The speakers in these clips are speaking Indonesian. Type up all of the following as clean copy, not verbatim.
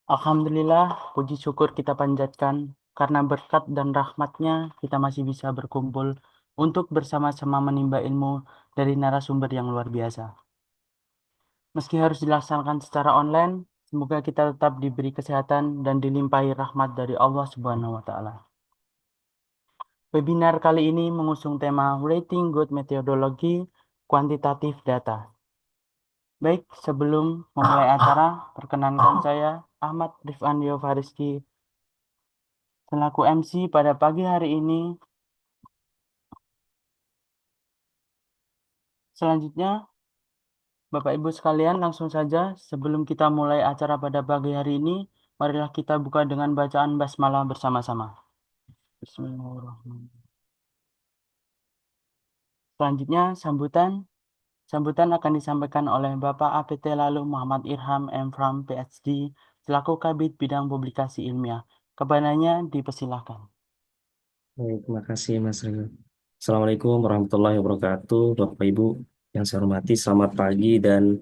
Alhamdulillah, puji syukur kita panjatkan karena berkat dan rahmatnya kita masih bisa berkumpul untuk bersama-sama menimba ilmu dari narasumber yang luar biasa. Meski harus dilaksanakan secara online, semoga kita tetap diberi kesehatan dan dilimpahi rahmat dari Allah Subhanahu wa Ta'ala. Webinar kali ini mengusung tema Rating Good Methodology Kuantitatif Data. Baik, sebelum memulai acara, perkenankan saya Ahmad Rifan Fariski selaku MC pada pagi hari ini. Selanjutnya, Bapak Ibu sekalian, langsung saja sebelum kita mulai acara pada pagi hari ini, marilah kita buka dengan bacaan basmalah bersama-sama. Bismillahirrahmanirrahim. Selanjutnya, sambutan akan disampaikan oleh Bapak APT Lalu Muhammad Irham M. From PhD selaku Kabid Bidang Publikasi Ilmiah. Kepadanya dipersilahkan. Baik, terima kasih Mas Rio. Assalamualaikum warahmatullahi wabarakatuh, Bapak Ibu yang saya hormati, selamat pagi dan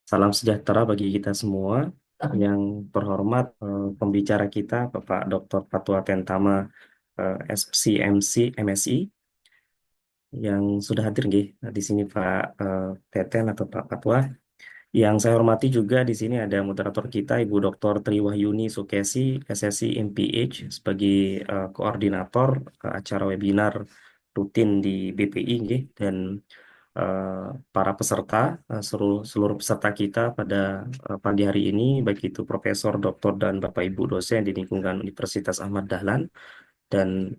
salam sejahtera bagi kita semua. Yang terhormat pembicara kita, Bapak Dr. Fatwa Tentama, SCMC, MSI, yang sudah hadir nggih. Di sini Pak Teten atau Pak Fatwa. Yang saya hormati juga di sini ada moderator kita Ibu Dr. Triwahyuni Sukesi, SSI MPH sebagai koordinator acara webinar rutin di BPI nggih. Dan para peserta, seluruh seluruh peserta kita pada pagi hari ini, baik itu Profesor, Doktor, dan Bapak Ibu dosen di lingkungan Universitas Ahmad Dahlan, dan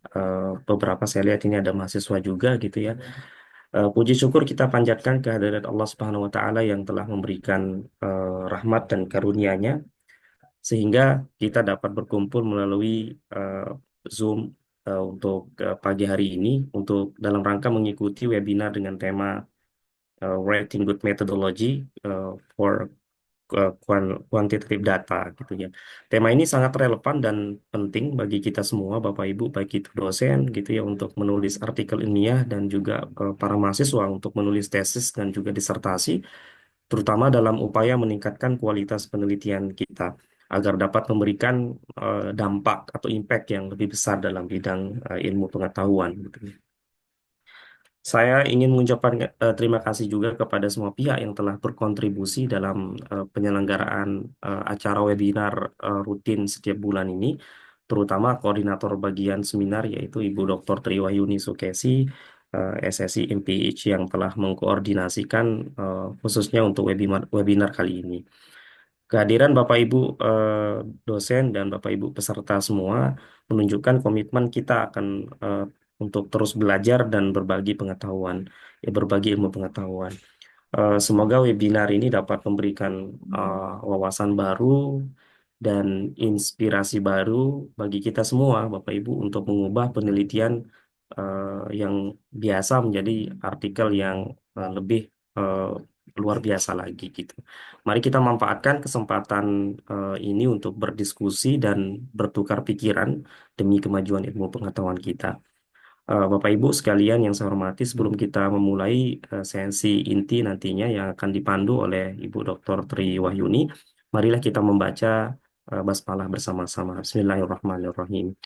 beberapa saya lihat ini ada mahasiswa juga gitu ya. Puji syukur kita panjatkan kehadirat Allah Subhanahu wa taala yang telah memberikan rahmat dan karunia-Nya sehingga kita dapat berkumpul melalui Zoom untuk pagi hari ini untuk dalam rangka mengikuti webinar dengan tema Writing Good Methodology for Quantitative Data gitu ya. Tema ini sangat relevan dan penting bagi kita semua Bapak Ibu, baik itu dosen gitu ya untuk menulis artikel ilmiah dan juga para mahasiswa untuk menulis tesis dan juga disertasi, terutama dalam upaya meningkatkan kualitas penelitian kita agar dapat memberikan dampak atau impact yang lebih besar dalam bidang ilmu pengetahuan gitu ya. Saya ingin mengucapkan terima kasih juga kepada semua pihak yang telah berkontribusi dalam penyelenggaraan acara webinar rutin setiap bulan ini, terutama koordinator bagian seminar yaitu Ibu Dr. Triwahyuni Sukesi, SSI MPH yang telah mengkoordinasikan khususnya untuk webinar kali ini. Kehadiran Bapak Ibu dosen dan Bapak Ibu peserta semua menunjukkan komitmen kita akan untuk terus belajar dan berbagi pengetahuan, ya berbagi ilmu pengetahuan. Semoga webinar ini dapat memberikan wawasan baru dan inspirasi baru bagi kita semua, Bapak Ibu, untuk mengubah penelitian yang biasa menjadi artikel yang lebih eh, luar biasa lagi gitu. Mari kita manfaatkan kesempatan ini untuk berdiskusi dan bertukar pikiran demi kemajuan ilmu pengetahuan kita. Bapak Ibu sekalian yang saya hormati, sebelum kita memulai sesi inti nantinya yang akan dipandu oleh Ibu Dr. Tri Wahyuni, marilah kita membaca basmalah bersama-sama. Bismillahirrahmanirrahim.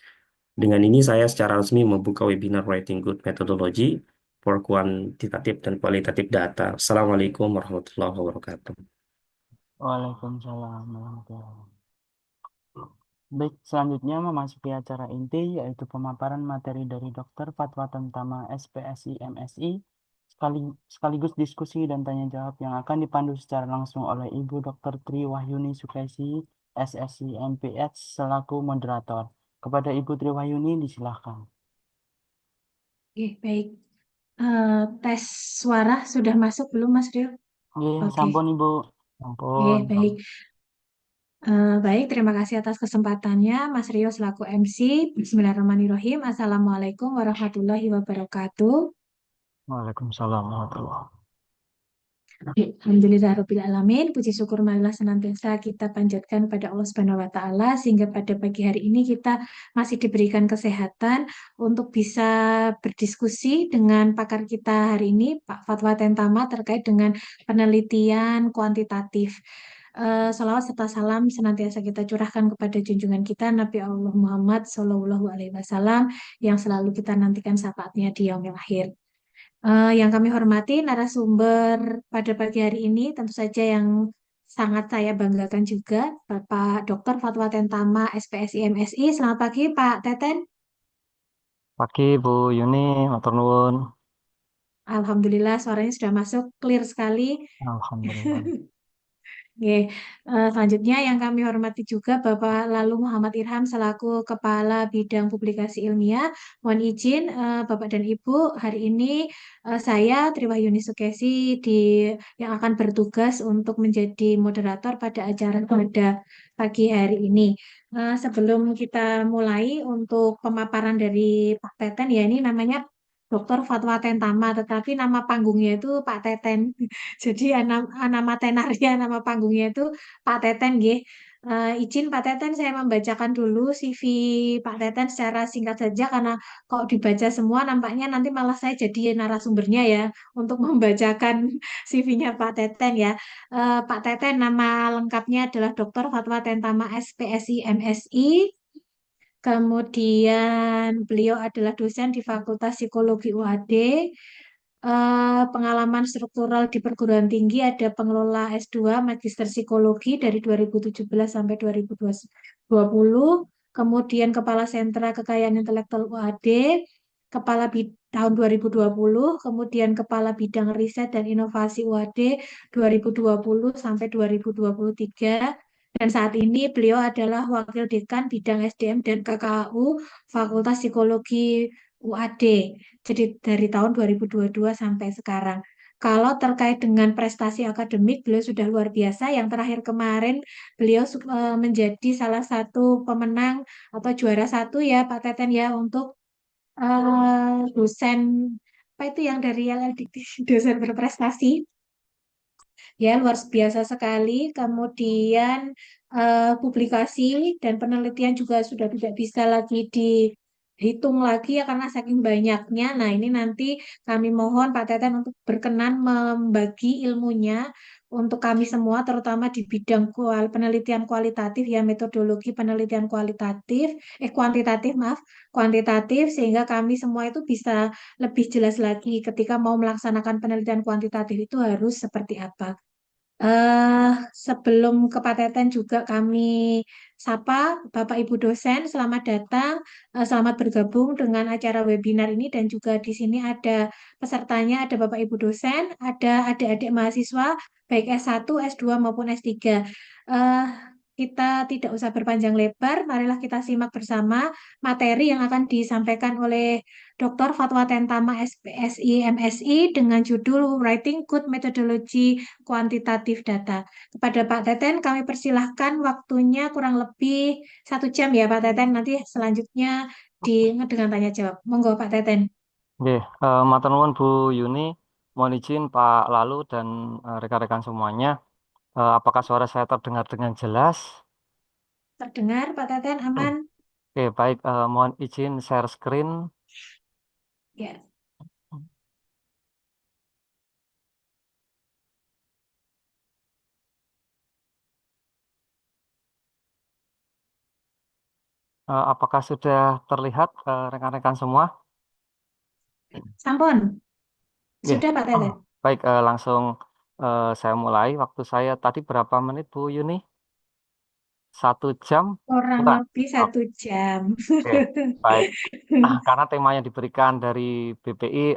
Dengan ini saya secara resmi membuka webinar Writing Good Methodology for Quantitative dan Qualitative Data. Assalamualaikum warahmatullahi wabarakatuh. Waalaikumsalam warahmatullahi wabarakatuh. Baik, selanjutnya memasuki acara inti yaitu pemaparan materi dari Dr. Fatwa Tamtama SPSI MSI sekaligus diskusi dan tanya jawab yang akan dipandu secara langsung oleh Ibu Dr. Tri Wahyuni Sukesi SSI MPH selaku moderator. Kepada Ibu Tri Wahyuni disilahkan. Oke, baik. Tes suara sudah masuk belum, Mas Rio? Oke, Oke, sampun Ibu. oke, Sampun. baik. Baik, terima kasih atas kesempatannya, Mas Rio selaku MC. Bismillahirrahmanirrahim. Assalamualaikum warahmatullahi wabarakatuh. Waalaikumsalam warahmatullahi wabarakatuh. Alhamdulillahirrahmanirrahim. Puji syukur marilah senantiasa kita panjatkan pada Allah Subhanahu wa Ta'ala, sehingga pada pagi hari ini kita masih diberikan kesehatan untuk bisa berdiskusi dengan pakar kita hari ini, Pak Fatwa Tentama, terkait dengan penelitian kuantitatif Salawat serta salam senantiasa kita curahkan kepada junjungan kita Nabi Allah Muhammad Shallallahu Alaihi Wasallam yang selalu kita nantikan syafaatnya di yaumil akhir. Yang kami hormati narasumber pada pagi hari ini tentu saja yang sangat saya banggakan juga Bapak Dr. Fatwa Tentama SPSI MSI. Selamat pagi Pak Teten. Pagi Bu Yuni, matur nuwun. Alhamdulillah suaranya sudah masuk clear sekali. Alhamdulillah. Oke, selanjutnya yang kami hormati juga Bapak Lalu Muhammad Irham selaku Kepala Bidang Publikasi Ilmiah. Mohon izin Bapak dan Ibu, hari ini saya Triwahyuni Sukesi yang akan bertugas untuk menjadi moderator pada acara pada pagi hari ini. Sebelum kita mulai untuk pemaparan dari Pak Teten, ya ini namanya Dr. Fatwa Tentama, tetapi nama panggungnya itu Pak Teten. Jadi nama tenaria, nama panggungnya itu Pak Teten, nggih. Izin Pak Teten saya membacakan dulu CV Pak Teten secara singkat saja karena kalau dibaca semua nampaknya nanti malah saya jadi narasumbernya ya untuk membacakan CV-nya Pak Teten ya. Pak Teten nama lengkapnya adalah Dr. Fatwa Tentama SPSI MSI. Kemudian beliau adalah dosen di Fakultas Psikologi UAD. Pengalaman struktural di perguruan tinggi ada pengelola S2 Magister Psikologi dari 2017 sampai 2020. Kemudian Kepala Sentra Kekayaan Intelektual UAD, tahun 2020, kemudian Kepala Bidang Riset dan Inovasi UAD 2020 sampai 2023. Dan saat ini beliau adalah Wakil Dekan Bidang SDM dan KKAU Fakultas Psikologi UAD. Jadi dari tahun 2022 sampai sekarang. Kalau terkait dengan prestasi akademik, beliau sudah luar biasa. Yang terakhir kemarin, beliau menjadi salah satu pemenang atau juara satu ya, Pak Teten ya, untuk dosen apa itu yang dari LLD, dosen berprestasi. Ya, luar biasa sekali. Kemudian publikasi dan penelitian juga sudah tidak bisa lagi dihitung lagi ya karena saking banyaknya. Nah, ini nanti kami mohon Pak Teten untuk berkenan membagi ilmunya untuk kami semua, terutama di bidang penelitian kualitatif ya, metodologi penelitian kuantitatif, maaf, kuantitatif, sehingga kami semua itu bisa lebih jelas lagi ketika mau melaksanakan penelitian kuantitatif itu harus seperti apa. Eh, Sebelum ke Pateten juga kami sapa Bapak Ibu dosen, selamat datang, selamat bergabung dengan acara webinar ini dan juga di sini ada pesertanya, ada Bapak Ibu dosen, ada adik-adik mahasiswa baik S1, S2 maupun S3. Eh, kita tidak usah berpanjang lebar, marilah kita simak bersama materi yang akan disampaikan oleh Dr. Fatwa Tentama SPSI MSI dengan judul Writing Good Methodology Kuantitatif Data. Kepada Pak Teten, kami persilahkan waktunya kurang lebih 1 jam ya Pak Teten. Nanti selanjutnya dengan tanya jawab. Monggo Pak Teten. Oke, matur nuwun Bu Yuni. Mohon izin Pak Lalu dan rekan-rekan semuanya. Apakah suara saya terdengar dengan jelas? Terdengar Pak Teten aman? Oke, baik. Mohon izin share screen. Ya. Apakah sudah terlihat rekan-rekan semua? Sampun. Oke, Sudah Pak Teten. baik. Langsung saya mulai. Waktu saya tadi berapa menit Bu Yuni? 1 jam? Kurang Bukan. lebih Oh, 1 jam. oke, baik. Karena tema yang diberikan dari BPI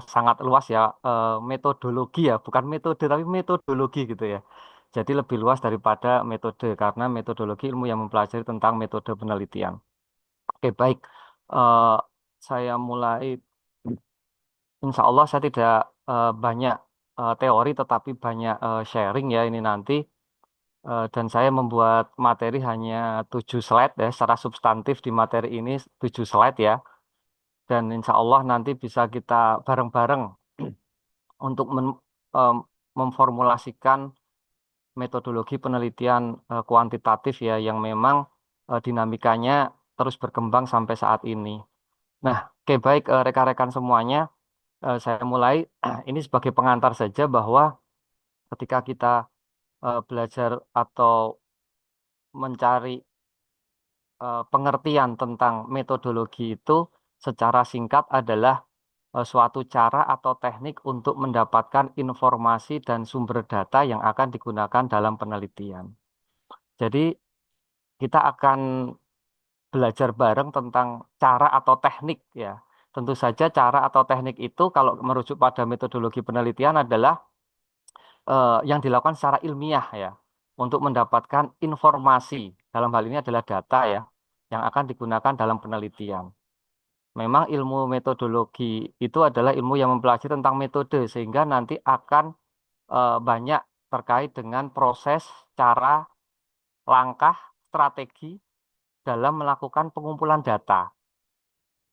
sangat luas ya, metodologi ya, bukan metode tapi metodologi gitu ya. Jadi lebih luas daripada metode karena metodologi ilmu yang mempelajari tentang metode penelitian. Oke, baik. Eh, saya mulai. Insya Allah saya tidak banyak teori tetapi banyak sharing ya ini nanti. Dan saya membuat materi hanya 7 slide ya, secara substantif di materi ini 7 slide ya. Dan insya Allah nanti bisa kita bareng-bareng untuk em, memformulasikan metodologi penelitian kuantitatif ya yang memang dinamikanya terus berkembang sampai saat ini. Nah, oke baik rekan-rekan semuanya, saya mulai ini sebagai pengantar saja bahwa ketika kita belajar atau mencari pengertian tentang metodologi itu secara singkat adalah suatu cara atau teknik untuk mendapatkan informasi dan sumber data yang akan digunakan dalam penelitian. Jadi kita akan belajar bareng tentang cara atau teknik ya. Tentu saja cara atau teknik itu kalau merujuk pada metodologi penelitian adalah yang dilakukan secara ilmiah ya untuk mendapatkan informasi. Dalam hal ini adalah data ya yang akan digunakan dalam penelitian. Memang ilmu metodologi itu adalah ilmu yang mempelajari tentang metode sehingga nanti akan banyak terkait dengan proses, cara, langkah, strategi dalam melakukan pengumpulan data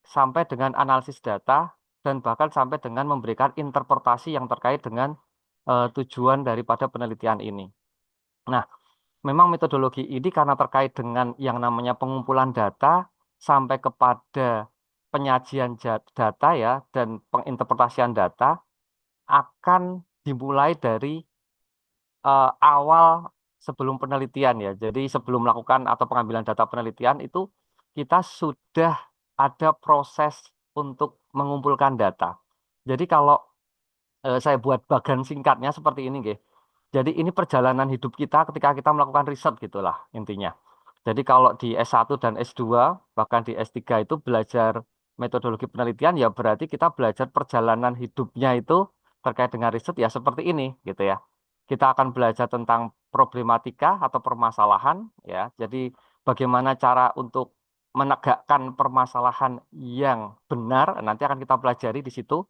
sampai dengan analisis data dan bahkan sampai dengan memberikan interpretasi yang terkait dengan tujuan daripada penelitian ini. Nah, memang metodologi ini karena terkait dengan yang namanya pengumpulan data sampai kepada penyajian data ya dan penginterpretasian data akan dimulai dari awal sebelum penelitian ya. Jadi sebelum melakukan atau pengambilan data penelitian itu kita sudah ada proses untuk mengumpulkan data. Jadi kalau saya buat bagan singkatnya seperti ini, nggih. Jadi ini perjalanan hidup kita ketika kita melakukan riset gitulah intinya. Jadi kalau di S1 dan S2, bahkan di S3 itu belajar metodologi penelitian, ya berarti kita belajar perjalanan hidupnya itu terkait dengan riset ya seperti ini gitu ya. Kita akan belajar tentang problematika atau permasalahan ya. Jadi bagaimana cara untuk menegakkan permasalahan yang benar, nanti akan kita pelajari di situ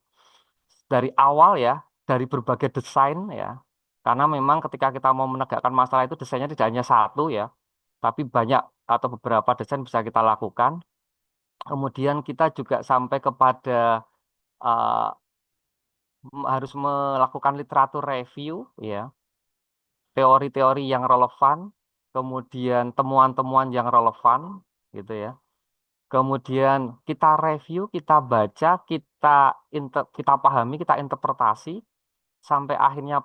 dari awal ya, dari berbagai desain ya. Karena memang ketika kita mau menegakkan masalah itu desainnya tidak hanya satu ya, tapi banyak atau beberapa desain bisa kita lakukan. Kemudian kita juga sampai kepada eh, harus melakukan literatur review ya, teori-teori yang relevan, kemudian temuan-temuan yang relevan gitu ya. Kemudian kita review, kita baca, kita pahami, kita interpretasi sampai akhirnya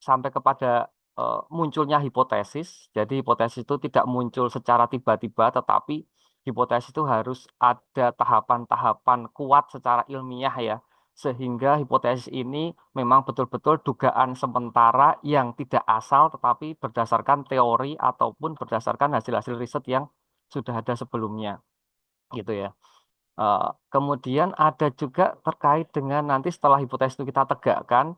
sampai kepada munculnya hipotesis. Jadi hipotesis itu tidak muncul secara tiba-tiba, tetapi hipotesis itu harus ada tahapan-tahapan kuat secara ilmiah ya. Sehingga hipotesis ini memang betul-betul dugaan sementara yang tidak asal, tetapi berdasarkan teori ataupun berdasarkan hasil-hasil riset yang sudah ada sebelumnya, gitu ya. Eh, Kemudian ada juga terkait dengan nanti setelah hipotesis itu kita tegakkan,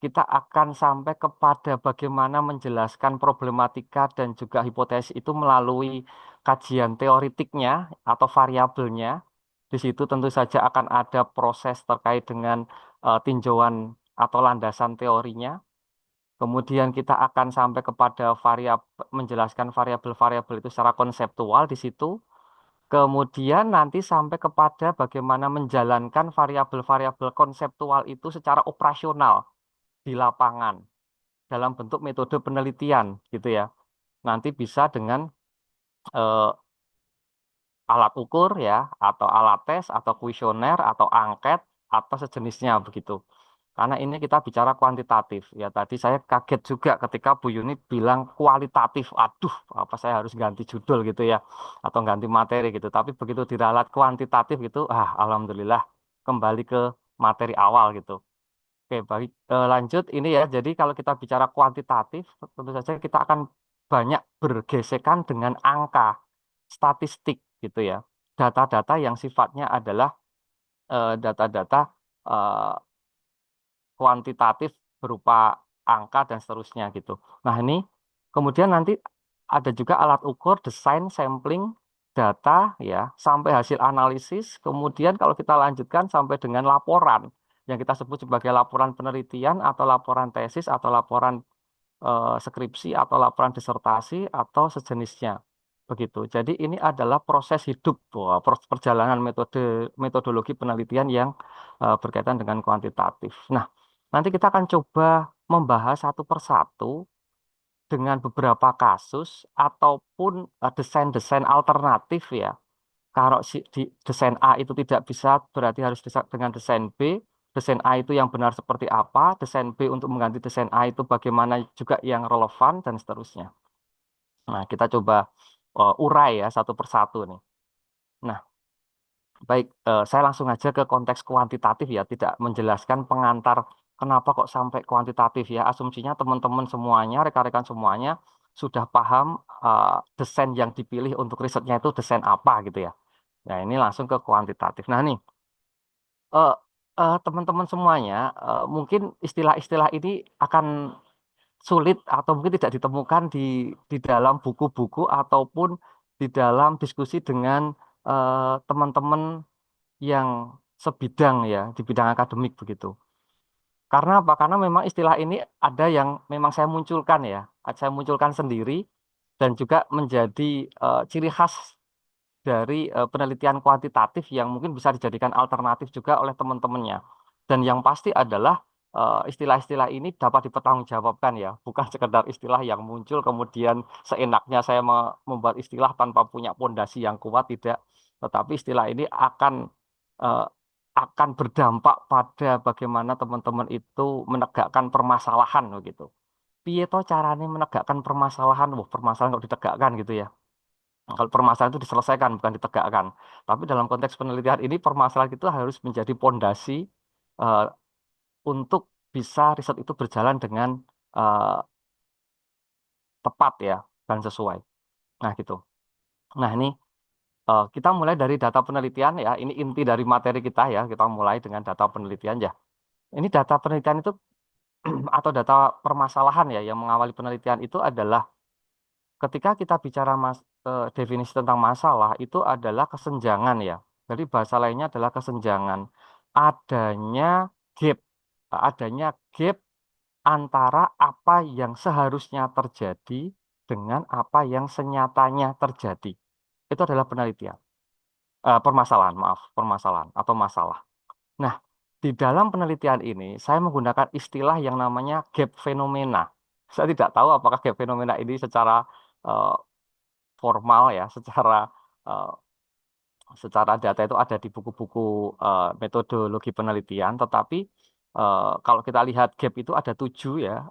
kita akan sampai kepada bagaimana menjelaskan problematika dan juga hipotesis itu melalui kajian teoritiknya atau variabelnya. Di situ tentu saja akan ada proses terkait dengan tinjauan atau landasan teorinya. Kemudian kita akan sampai kepada menjelaskan variabel-variabel itu secara konseptual di situ. Kemudian nanti sampai kepada bagaimana menjalankan variabel-variabel konseptual itu secara operasional di lapangan dalam bentuk metode penelitian gitu ya. Nanti bisa dengan eh, alat ukur ya, atau alat tes, atau kuesioner, atau angket, atau sejenisnya begitu. Karena ini kita bicara kuantitatif. Ya tadi saya kaget juga ketika Bu Yuni bilang kualitatif. Aduh, apa saya harus ganti judul gitu ya, atau ganti materi gitu. Tapi begitu diralat kuantitatif gitu, alhamdulillah kembali ke materi awal gitu. Oke, baik. Lanjut ini ya. Jadi kalau kita bicara kuantitatif, tentu saja kita akan banyak bergesekan dengan angka, statistik gitu ya. Data-data yang sifatnya adalah data-data eh, kuantitatif berupa angka dan seterusnya gitu. Nah, ini kemudian nanti ada juga alat ukur, desain, sampling, data ya, sampai hasil analisis. Kemudian kalau kita lanjutkan sampai dengan laporan yang kita sebut sebagai laporan penelitian atau laporan tesis atau laporan skripsi atau laporan disertasi atau sejenisnya. Begitu. Jadi ini adalah proses hidup, perjalanan metodologi penelitian yang berkaitan dengan kuantitatif. Nah, nanti kita akan coba membahas satu persatu dengan beberapa kasus ataupun desain-desain alternatif ya. Kalau di desain A itu tidak bisa, berarti harus dengan desain B. desain A itu yang benar seperti apa, desain B untuk mengganti desain A itu bagaimana juga yang relevan, dan seterusnya. Nah, kita coba urai ya satu persatu nih. Nah, baik, saya langsung aja ke konteks kuantitatif ya, tidak menjelaskan pengantar kenapa kok sampai kuantitatif ya. Asumsinya teman-teman semuanya, rekan-rekan semuanya sudah paham desain yang dipilih untuk risetnya itu desain apa gitu ya. Nah, ini langsung ke kuantitatif. Nah, nih, eh, teman-teman semuanya, mungkin istilah-istilah ini akan sulit atau mungkin tidak ditemukan di dalam buku-buku ataupun di dalam diskusi dengan teman-teman yang sebidang ya, di bidang akademik begitu. Karena apa? Karena memang istilah ini ada yang memang saya munculkan ya, saya munculkan sendiri dan juga menjadi ciri khas dari penelitian kuantitatif yang mungkin bisa dijadikan alternatif juga oleh teman-temannya. Dan yang pasti adalah istilah-istilah ini dapat dipertanggungjawabkan ya, bukan sekedar istilah yang muncul kemudian seenaknya saya membuat istilah tanpa punya pondasi yang kuat, tidak. Tetapi istilah ini eh, akan berdampak pada bagaimana teman-teman itu menegakkan permasalahan begitu. Piye to caranya menegakkan permasalahan? Wah, permasalahan kok ditegakkan gitu ya. Nah, kalau permasalahan itu diselesaikan, bukan ditegakkan. Tapi dalam konteks penelitian ini, permasalahan itu harus menjadi pondasi eh, untuk bisa riset itu berjalan dengan eh, tepat ya, dan sesuai. Nah, gitu. Nah, ini kita mulai dari data penelitian ya. Ini inti dari materi kita ya. Kita mulai dengan data penelitian ya. Ini data penelitian itu atau data permasalahan ya yang mengawali penelitian itu adalah ketika kita bicara definisi tentang masalah itu adalah kesenjangan ya. Jadi bahasa lainnya adalah kesenjangan. Adanya gap, adanya gap antara apa yang seharusnya terjadi dengan apa yang senyatanya terjadi. Itu adalah penelitian. Permasalahan, maaf, permasalahan atau masalah. Nah, di dalam penelitian ini saya menggunakan istilah yang namanya gap fenomena. Saya tidak tahu apakah gap fenomena ini secara eh, formal ya, eh, secara data itu ada di buku-buku metodologi penelitian, tetapi kalau kita lihat gap itu ada 7 ya,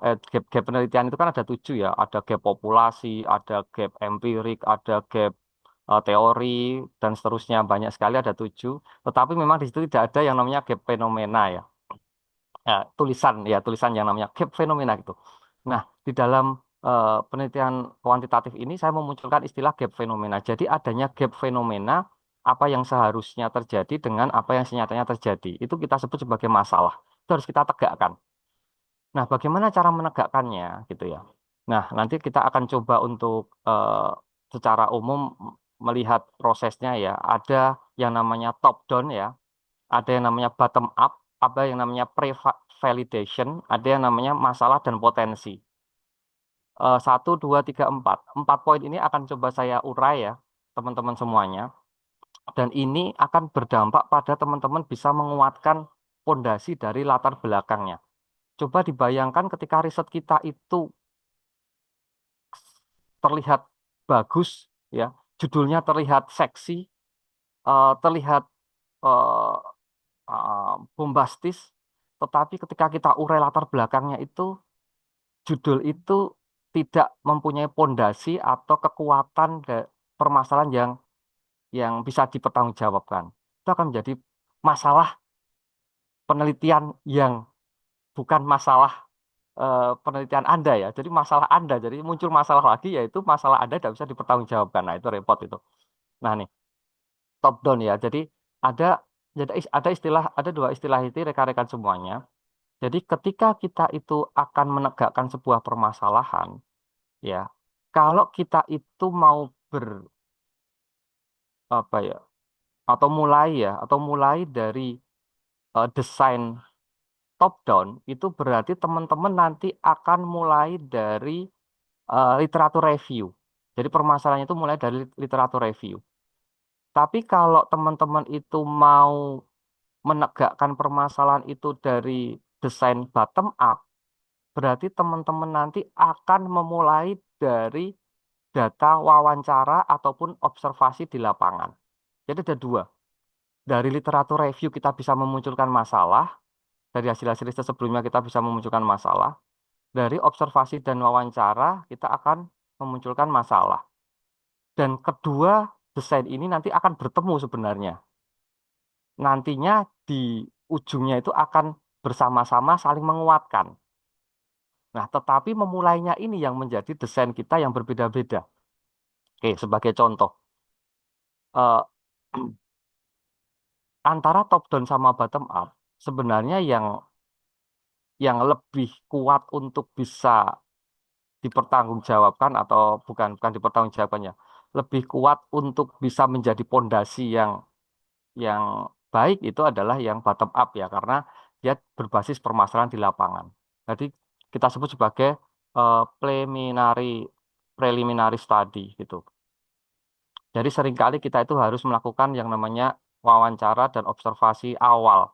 gap penelitian itu kan ada 7 ya, ada gap populasi, ada gap empirik, ada gap teori, dan seterusnya, banyak sekali ada 7, tetapi memang di situ tidak ada yang namanya gap fenomena ya. Tulisan yang namanya gap fenomena gitu. Nah, di dalam penelitian kuantitatif ini saya memunculkan istilah gap fenomena. Jadi adanya gap fenomena apa yang seharusnya terjadi dengan apa yang senyatanya terjadi. Itu kita sebut sebagai masalah. Itu harus kita tegakkan. Nah, bagaimana cara menegakkannya gitu ya. Nah, nanti kita akan coba untuk secara umum melihat prosesnya ya. Ada yang namanya top down ya, ada yang namanya bottom up, ada yang namanya pre-validation, ada yang namanya masalah dan potensi. 1, 2, 3, 4. 4 poin ini akan coba saya urai ya, teman-teman semuanya. Dan ini akan berdampak pada teman-teman bisa menguatkan fondasi dari latar belakangnya. Coba dibayangkan ketika riset kita itu terlihat bagus, ya, judulnya terlihat seksi, terlihat eh, bombastis, tetapi ketika kita urai latar belakangnya itu, judul itu tidak mempunyai pondasi atau kekuatan permasalahan yang bisa dipertanggungjawabkan. Itu akan menjadi masalah penelitian yang bukan masalah penelitian Anda ya. Jadi masalah Anda, jadi muncul masalah lagi yaitu masalah Anda tidak bisa dipertanggungjawabkan. Nah, itu repot itu. Nah, nih, top down ya. Ada ada istilah, ada 2 istilah itu rekan-rekan semuanya. Jadi ketika kita itu akan menegakkan sebuah permasalahan, ya, kalau kita itu mau apa ya, atau mulai dari desain top down, itu berarti teman-teman nanti akan mulai dari literatur review. Jadi permasalahannya itu mulai dari literatur review. Tapi kalau teman-teman itu mau menegakkan permasalahan itu dari desain bottom up, berarti teman-teman nanti akan memulai dari data wawancara ataupun observasi di lapangan. Jadi ada 2. Dari literatur review kita bisa memunculkan masalah, dari hasil-hasil riset sebelumnya kita bisa memunculkan masalah. Dari observasi dan wawancara kita akan memunculkan masalah. Dan kedua desain ini nanti akan bertemu sebenarnya. Nantinya di ujungnya itu akan bersama-sama saling menguatkan. Nah, tetapi memulainya ini yang menjadi desain kita yang berbeda-beda. Oke, sebagai contoh, eh, antara top down sama bottom up, sebenarnya yang lebih kuat untuk bisa dipertanggungjawabkan atau bukan dipertanggungjawabkannya, lebih kuat untuk bisa menjadi pondasi yang baik itu adalah yang bottom up ya, karena dia berbasis permasalahan di lapangan. Jadi kita sebut sebagai preliminary study gitu. Jadi seringkali kita itu harus melakukan yang namanya wawancara dan observasi awal.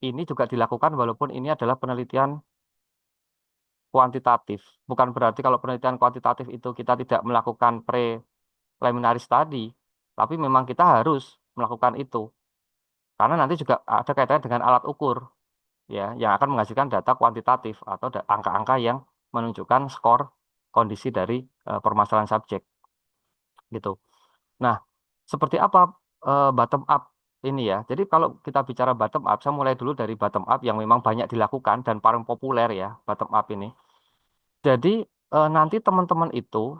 Ini juga dilakukan walaupun ini adalah penelitian kuantitatif. Bukan berarti kalau penelitian kuantitatif itu kita tidak melakukan preliminary study, tapi memang kita harus melakukan itu. Karena nanti juga ada kaitannya dengan alat ukur, ya, yang akan menghasilkan data kuantitatif atau angka-angka yang menunjukkan skor kondisi dari permasalahan subjek, gitu. Nah, seperti apa bottom up ini ya? Jadi kalau kita bicara bottom up, saya mulai dulu dari bottom up yang memang banyak dilakukan dan paling populer ya, bottom up ini. Jadi nanti teman-teman itu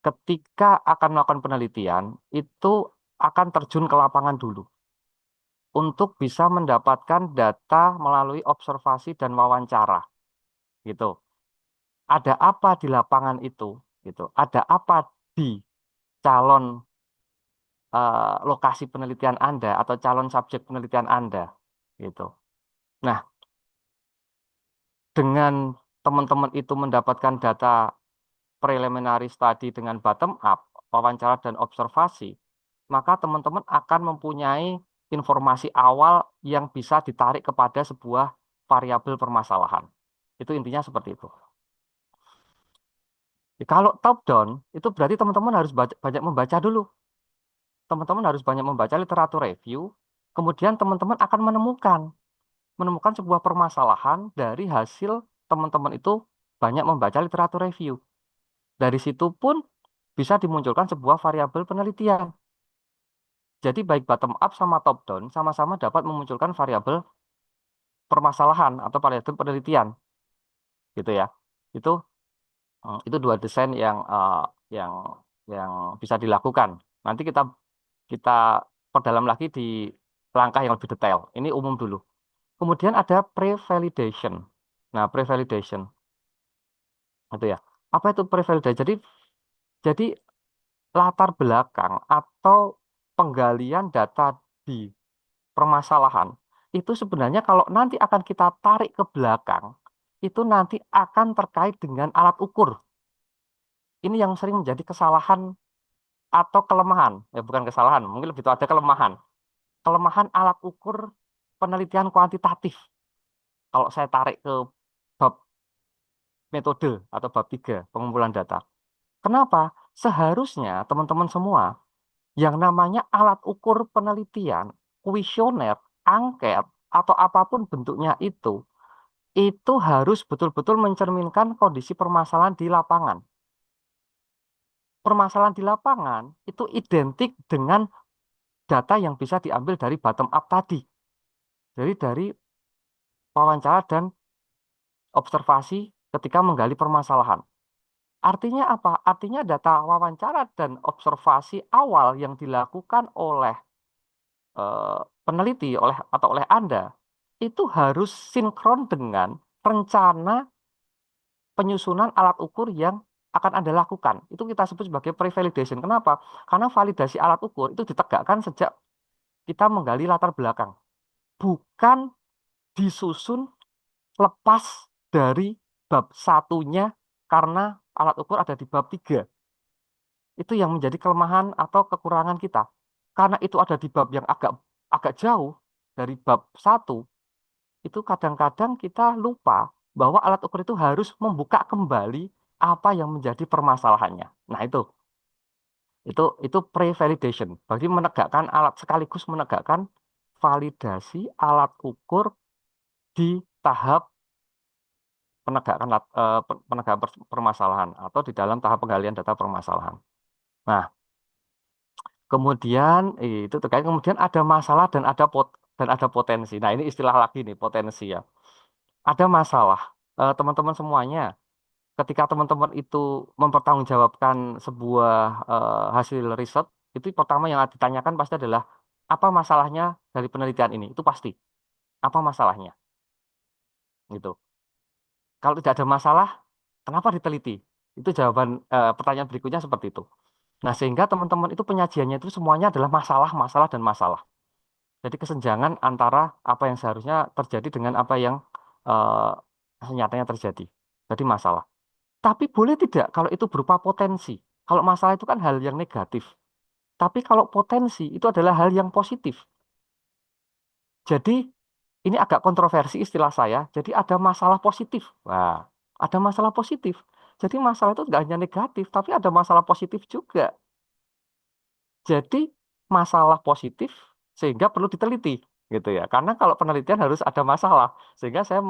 ketika akan melakukan penelitian itu akan terjun ke lapangan dulu untuk bisa mendapatkan data melalui observasi dan wawancara gitu. Ada apa di lapangan itu gitu. Ada apa di calon lokasi penelitian Anda atau calon subjek penelitian Anda gitu. Nah, dengan teman-teman itu mendapatkan data preliminary study dengan bottom up, wawancara dan observasi, maka teman-teman akan mempunyai informasi awal yang bisa ditarik kepada sebuah variabel permasalahan. Itu intinya seperti itu. Kalau top down, itu berarti teman-teman harus banyak membaca dulu. Teman-teman harus banyak membaca literatur review, kemudian teman-teman akan menemukan sebuah permasalahan dari hasil teman-teman itu banyak membaca literatur review. Dari situ pun bisa dimunculkan sebuah variabel penelitian. Jadi baik bottom up sama top down sama-sama dapat memunculkan variabel permasalahan atau variabel penelitian, gitu ya. Itu itu dua desain yang yang bisa dilakukan. Nanti kita kita perdalam lagi di langkah yang lebih detail. Ini umum dulu. Kemudian ada pre-validation. Nah, pre-validation itu ya. Apa itu pre-validation? Jadi latar belakang atau penggalian data di permasalahan itu sebenarnya kalau nanti akan kita tarik ke belakang, itu nanti akan terkait dengan alat ukur. Ini yang sering menjadi kesalahan atau kelemahan. Ya bukan kesalahan, mungkin lebih itu ada kelemahan. Kelemahan alat ukur penelitian kuantitatif. Kalau saya tarik ke bab metode atau bab 3 pengumpulan data. Kenapa? Seharusnya teman-teman semua yang namanya alat ukur penelitian, kuesioner, angket, atau apapun bentuknya itu harus betul-betul mencerminkan kondisi permasalahan di lapangan. Permasalahan di lapangan itu identik dengan data yang bisa diambil dari bottom up tadi. Jadi dari wawancara dan observasi ketika menggali permasalahan. Artinya apa? Artinya data wawancara dan observasi awal yang dilakukan oleh peneliti atau oleh Anda itu harus sinkron dengan rencana penyusunan alat ukur yang akan Anda lakukan. Itu kita sebut sebagai pre-validation. Kenapa? Karena validasi alat ukur itu ditegakkan sejak kita menggali latar belakang. Bukan disusun lepas dari bab satunya karena alat ukur ada di bab 3. Itu yang menjadi kelemahan atau kekurangan kita. Karena itu ada di bab yang agak agak jauh dari bab 1, itu kadang-kadang kita lupa bahwa alat ukur itu harus membuka kembali apa yang menjadi permasalahannya. Nah, itu pre-validation. Berarti menegakkan alat sekaligus menegakkan validasi alat ukur di tahap penegakan permasalahan atau di dalam tahap penggalian data permasalahan. Nah, kemudian itu terkait kemudian ada masalah dan ada potensi. Nah, ini istilah lagi nih, potensi ya. Ada masalah. Teman-teman semuanya, ketika teman-teman itu mempertanggungjawabkan sebuah hasil riset, itu pertama yang ditanyakan pasti adalah apa masalahnya dari penelitian ini? Itu pasti. Apa masalahnya? Gitu. Kalau tidak ada masalah, kenapa diteliti? Itu jawaban pertanyaan berikutnya seperti itu. Nah, sehingga teman-teman itu penyajiannya itu semuanya adalah masalah, masalah, dan masalah. Jadi kesenjangan antara apa yang seharusnya terjadi dengan apa yang senyatanya terjadi. Jadi masalah. Tapi boleh tidak kalau itu berupa potensi. Kalau masalah itu kan hal yang negatif. Tapi kalau potensi itu adalah hal yang positif. Jadi ini agak kontroversi istilah saya. Jadi ada masalah positif. Wah, ada masalah positif. Jadi masalah itu nggak hanya negatif, tapi ada masalah positif juga. Jadi masalah positif sehingga perlu diteliti gitu ya. Karena kalau penelitian harus ada masalah, sehingga saya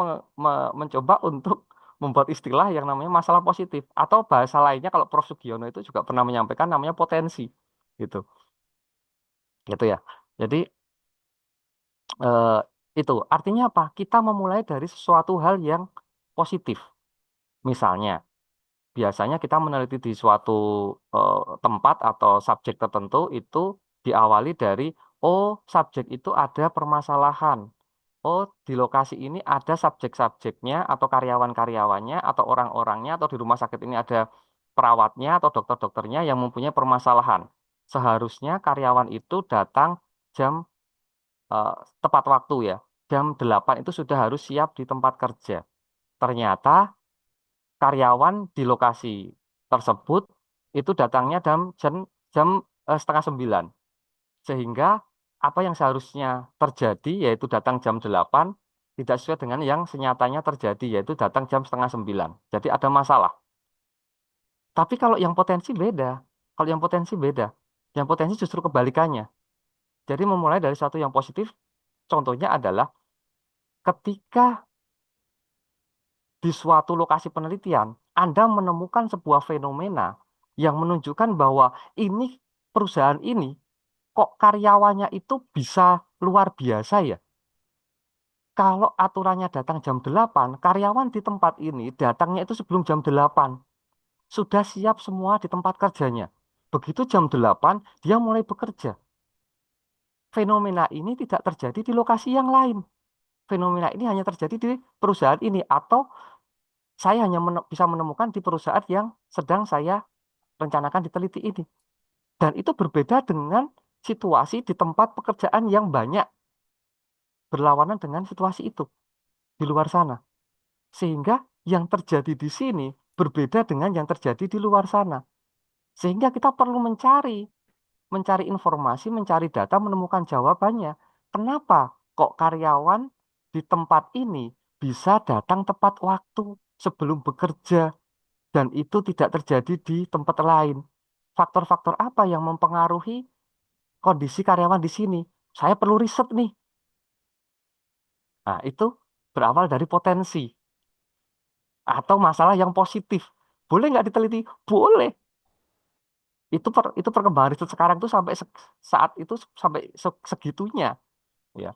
mencoba untuk membuat istilah yang namanya masalah positif atau bahasa lainnya kalau Prof Sugiono itu juga pernah menyampaikan namanya potensi gitu. Gitu ya. Jadi eh, itu artinya apa? Kita memulai dari sesuatu hal yang positif. Misalnya, biasanya kita meneliti di suatu tempat atau subjek tertentu itu diawali dari, oh, subjek itu ada permasalahan. Oh, di lokasi ini ada subjek-subjeknya atau karyawan-karyawannya atau orang-orangnya atau di rumah sakit ini ada perawatnya atau dokter-dokternya yang mempunyai permasalahan. Seharusnya karyawan itu datang jam eh, tepat waktu ya. Jam 8 itu sudah harus siap di tempat kerja. Ternyata karyawan di lokasi tersebut itu datangnya jam jam setengah 9. Sehingga apa yang seharusnya terjadi yaitu datang jam 8 tidak sesuai dengan yang senyatanya terjadi yaitu datang jam setengah 9. Jadi ada masalah. Tapi kalau yang potensi beda. Kalau yang potensi beda. Yang potensi justru kebalikannya. Jadi memulai dari sesuatu yang positif, contohnya adalah ketika di suatu lokasi penelitian, Anda menemukan sebuah fenomena yang menunjukkan bahwa ini perusahaan ini kok karyawannya itu bisa luar biasa ya. Kalau aturannya datang jam 8, karyawan di tempat ini datangnya itu sebelum jam 8. Sudah siap semua di tempat kerjanya. Begitu jam 8, dia mulai bekerja. Fenomena ini tidak terjadi di lokasi yang lain. Fenomena ini hanya terjadi di perusahaan ini. Atau saya hanya bisa menemukan di perusahaan yang sedang saya rencanakan diteliti ini. Dan itu berbeda dengan situasi di tempat pekerjaan yang banyak berlawanan dengan situasi itu di luar sana. Sehingga yang terjadi di sini berbeda dengan yang terjadi di luar sana. Sehingga kita perlu mencari informasi, mencari data, menemukan jawabannya. Kenapa kok karyawan di tempat ini bisa datang tepat waktu sebelum bekerja dan itu tidak terjadi di tempat lain? Faktor-faktor apa yang mempengaruhi kondisi karyawan di sini? Saya perlu riset nih. Nah, itu berawal dari potensi atau masalah yang positif. Boleh nggak diteliti? Boleh. Itu perkembangan riset sekarang tuh sampai saat itu sampai segitunya, ya.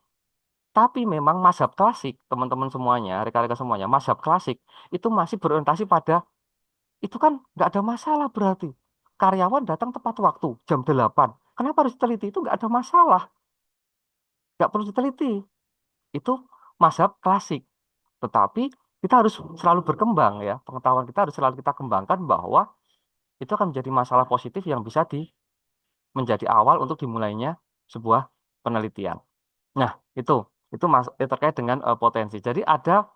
Tapi memang mazhab klasik, teman-teman semuanya, rekan-rekan semuanya, mazhab klasik itu masih berorientasi pada itu kan nggak ada masalah berarti. Karyawan datang tepat waktu, jam 8. Kenapa harus diteliti? Itu nggak ada masalah. Nggak perlu diteliti. Itu mazhab klasik. Tetapi kita harus selalu berkembang ya. Pengetahuan kita harus selalu kita kembangkan bahwa itu akan menjadi masalah positif yang bisa menjadi awal untuk dimulainya sebuah penelitian. Nah, itu terkait dengan potensi. Jadi ada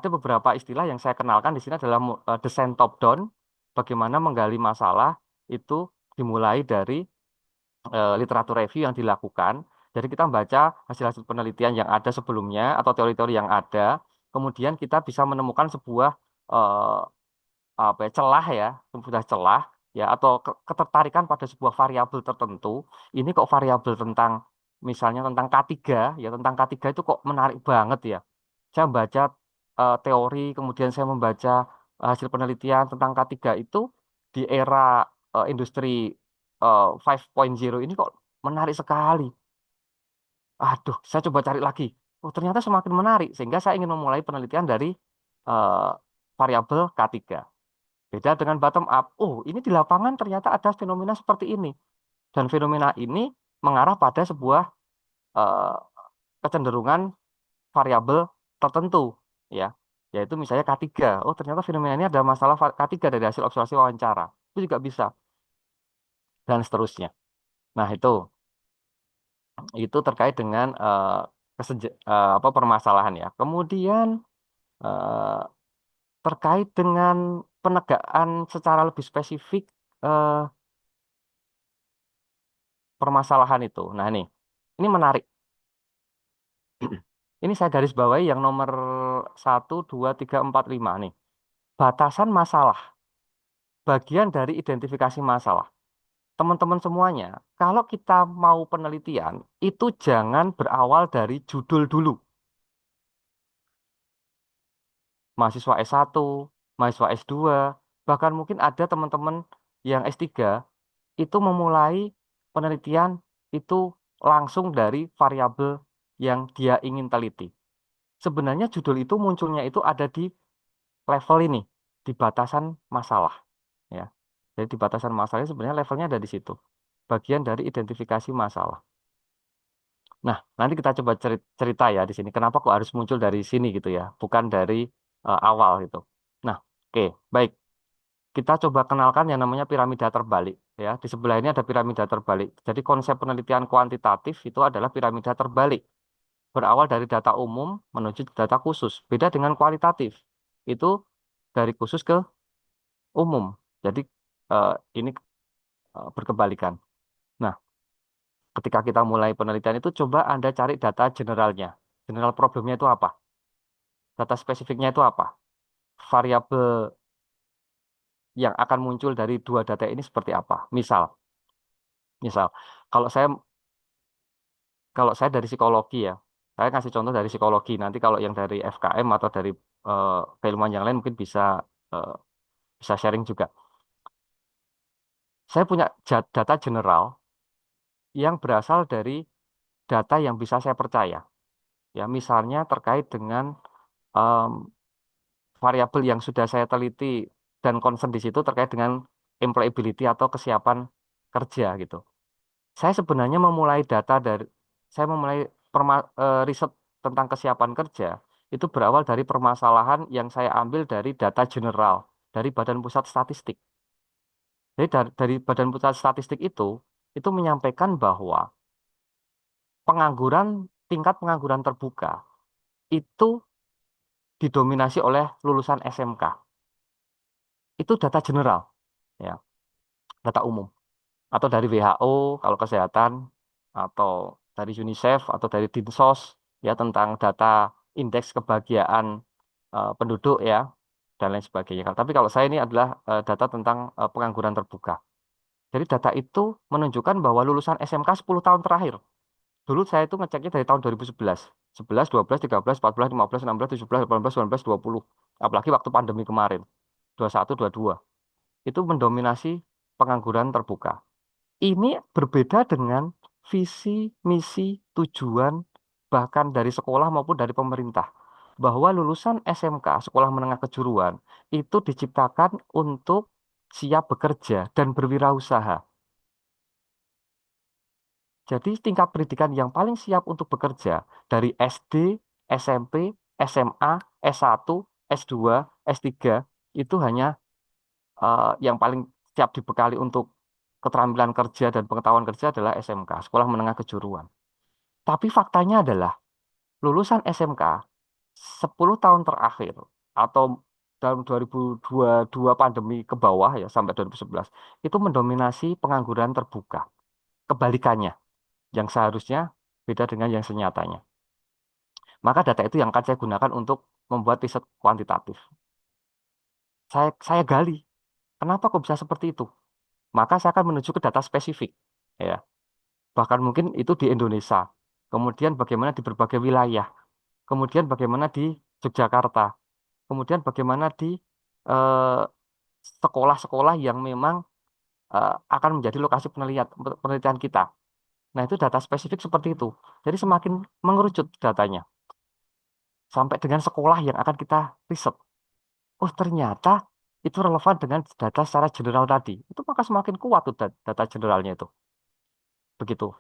beberapa istilah yang saya kenalkan di sini adalah desain top down, bagaimana menggali masalah itu dimulai dari literatur review yang dilakukan. Jadi kita membaca hasil-hasil penelitian yang ada sebelumnya atau teori-teori yang ada, kemudian kita bisa menemukan sebuah eh, apa ya, celah ya atau ketertarikan pada sebuah variabel tertentu. Ini kok variabel tentang misalnya tentang K3, ya tentang K3 itu kok menarik banget ya. Saya membaca teori, kemudian saya membaca hasil penelitian tentang K3 itu di era industri 5.0 ini kok menarik sekali. Aduh, saya coba cari lagi. Oh, ternyata semakin menarik, sehingga saya ingin memulai penelitian dari eh, variabel K3. Beda dengan bottom up. Oh, ini di lapangan ternyata ada fenomena seperti ini. Dan fenomena ini mengarah pada sebuah eh, kecenderungan variabel tertentu, ya, yaitu misalnya K3. Oh, ternyata fenomena ini ada masalah K3 dari hasil observasi wawancara. Itu juga bisa, dan seterusnya. Nah, itu terkait dengan apa permasalahan ya. Kemudian eh, terkait dengan penegakan secara lebih spesifik eh, permasalahan itu. Nah, ini menarik. Ini saya garis bawahi yang nomor 1, 2, 3, 4, 5 nih. Batasan masalah, bagian dari identifikasi masalah. Teman-teman semuanya, kalau kita mau penelitian, itu jangan berawal dari judul dulu. Mahasiswa S1, mahasiswa S2, bahkan mungkin ada teman-teman yang S3 itu memulai penelitian itu langsung dari variabel yang dia ingin teliti. Sebenarnya judul itu munculnya itu ada di level ini, di batasan masalah, ya. Jadi di batasan masalahnya sebenarnya levelnya ada di situ. Bagian dari identifikasi masalah. Nah, nanti kita coba cerita ya di sini. Kenapa kok harus muncul dari sini gitu ya, bukan dari awal gitu. Nah, oke, baik. Kita coba kenalkan yang namanya piramida terbalik ya. Di sebelah ini ada piramida terbalik. Jadi konsep penelitian kuantitatif itu adalah piramida terbalik. Berawal dari data umum menuju data khusus. Beda dengan kualitatif. Itu dari khusus ke umum. Jadi eh, ini berkebalikan. Nah, ketika kita mulai penelitian itu coba Anda cari data generalnya. General problemnya itu apa? Data spesifiknya itu apa? Variabel yang akan muncul dari dua data ini seperti apa? Misal, kalau saya kalau saya dari psikologi ya, saya kasih contoh dari psikologi. Nanti kalau yang dari FKM atau dari keilmuan yang lain mungkin eh, bisa sharing juga. Saya punya data general yang berasal dari data yang bisa saya percaya. Ya, misalnya terkait dengan em, variabel yang sudah saya teliti dan concern di situ terkait dengan employability atau kesiapan kerja gitu. Saya sebenarnya saya memulai riset tentang kesiapan kerja itu berawal dari permasalahan yang saya ambil dari data general dari Badan Pusat Statistik. Jadi dari Badan Pusat Statistik itu menyampaikan bahwa tingkat pengangguran terbuka itu didominasi oleh lulusan SMK. Itu data general, ya, data umum. Atau dari WHO kalau kesehatan, atau dari UNICEF atau dari Dinsos ya tentang data indeks kebahagiaan penduduk ya dan lain sebagainya. Tapi kalau saya ini adalah data tentang pengangguran terbuka. Jadi data itu menunjukkan bahwa lulusan SMK 10 tahun terakhir. Dulu saya itu ngeceknya dari tahun 2011. 11, 12, 13, 14, 15, 16, 17, 18, 19, 20. Apalagi waktu pandemi kemarin. 21, 22. Itu mendominasi pengangguran terbuka. Ini berbeda dengan visi, misi, tujuan, bahkan dari sekolah maupun dari pemerintah. Bahwa lulusan SMK, sekolah menengah kejuruan, itu diciptakan untuk siap bekerja dan berwirausaha. Jadi tingkat pendidikan yang paling siap untuk bekerja dari SD, SMP, SMA, S1, S2, S3 itu hanya yang paling siap dibekali untuk keterampilan kerja dan pengetahuan kerja adalah SMK, Sekolah Menengah Kejuruan. Tapi faktanya adalah lulusan SMK 10 tahun terakhir atau dalam 2022 pandemi ke bawah ya sampai 2011 itu mendominasi pengangguran terbuka. Kebalikannya yang seharusnya beda dengan yang senyatanya. Maka data itu yang akan saya gunakan untuk membuat riset kuantitatif. Saya gali, kenapa kok bisa seperti itu? Maka saya akan menuju ke data spesifik. Ya, bahkan mungkin itu di Indonesia. kemudian bagaimana di berbagai wilayah, kemudian bagaimana di Yogyakarta, kemudian bagaimana di eh, sekolah-sekolah yang memang akan menjadi lokasi penelitian kita. Nah, itu data spesifik seperti itu. Jadi semakin mengerucut datanya sampai dengan sekolah yang akan kita riset. Oh, ternyata itu relevan dengan data secara general tadi. Itu maka semakin kuat tuh data generalnya itu. Begitu.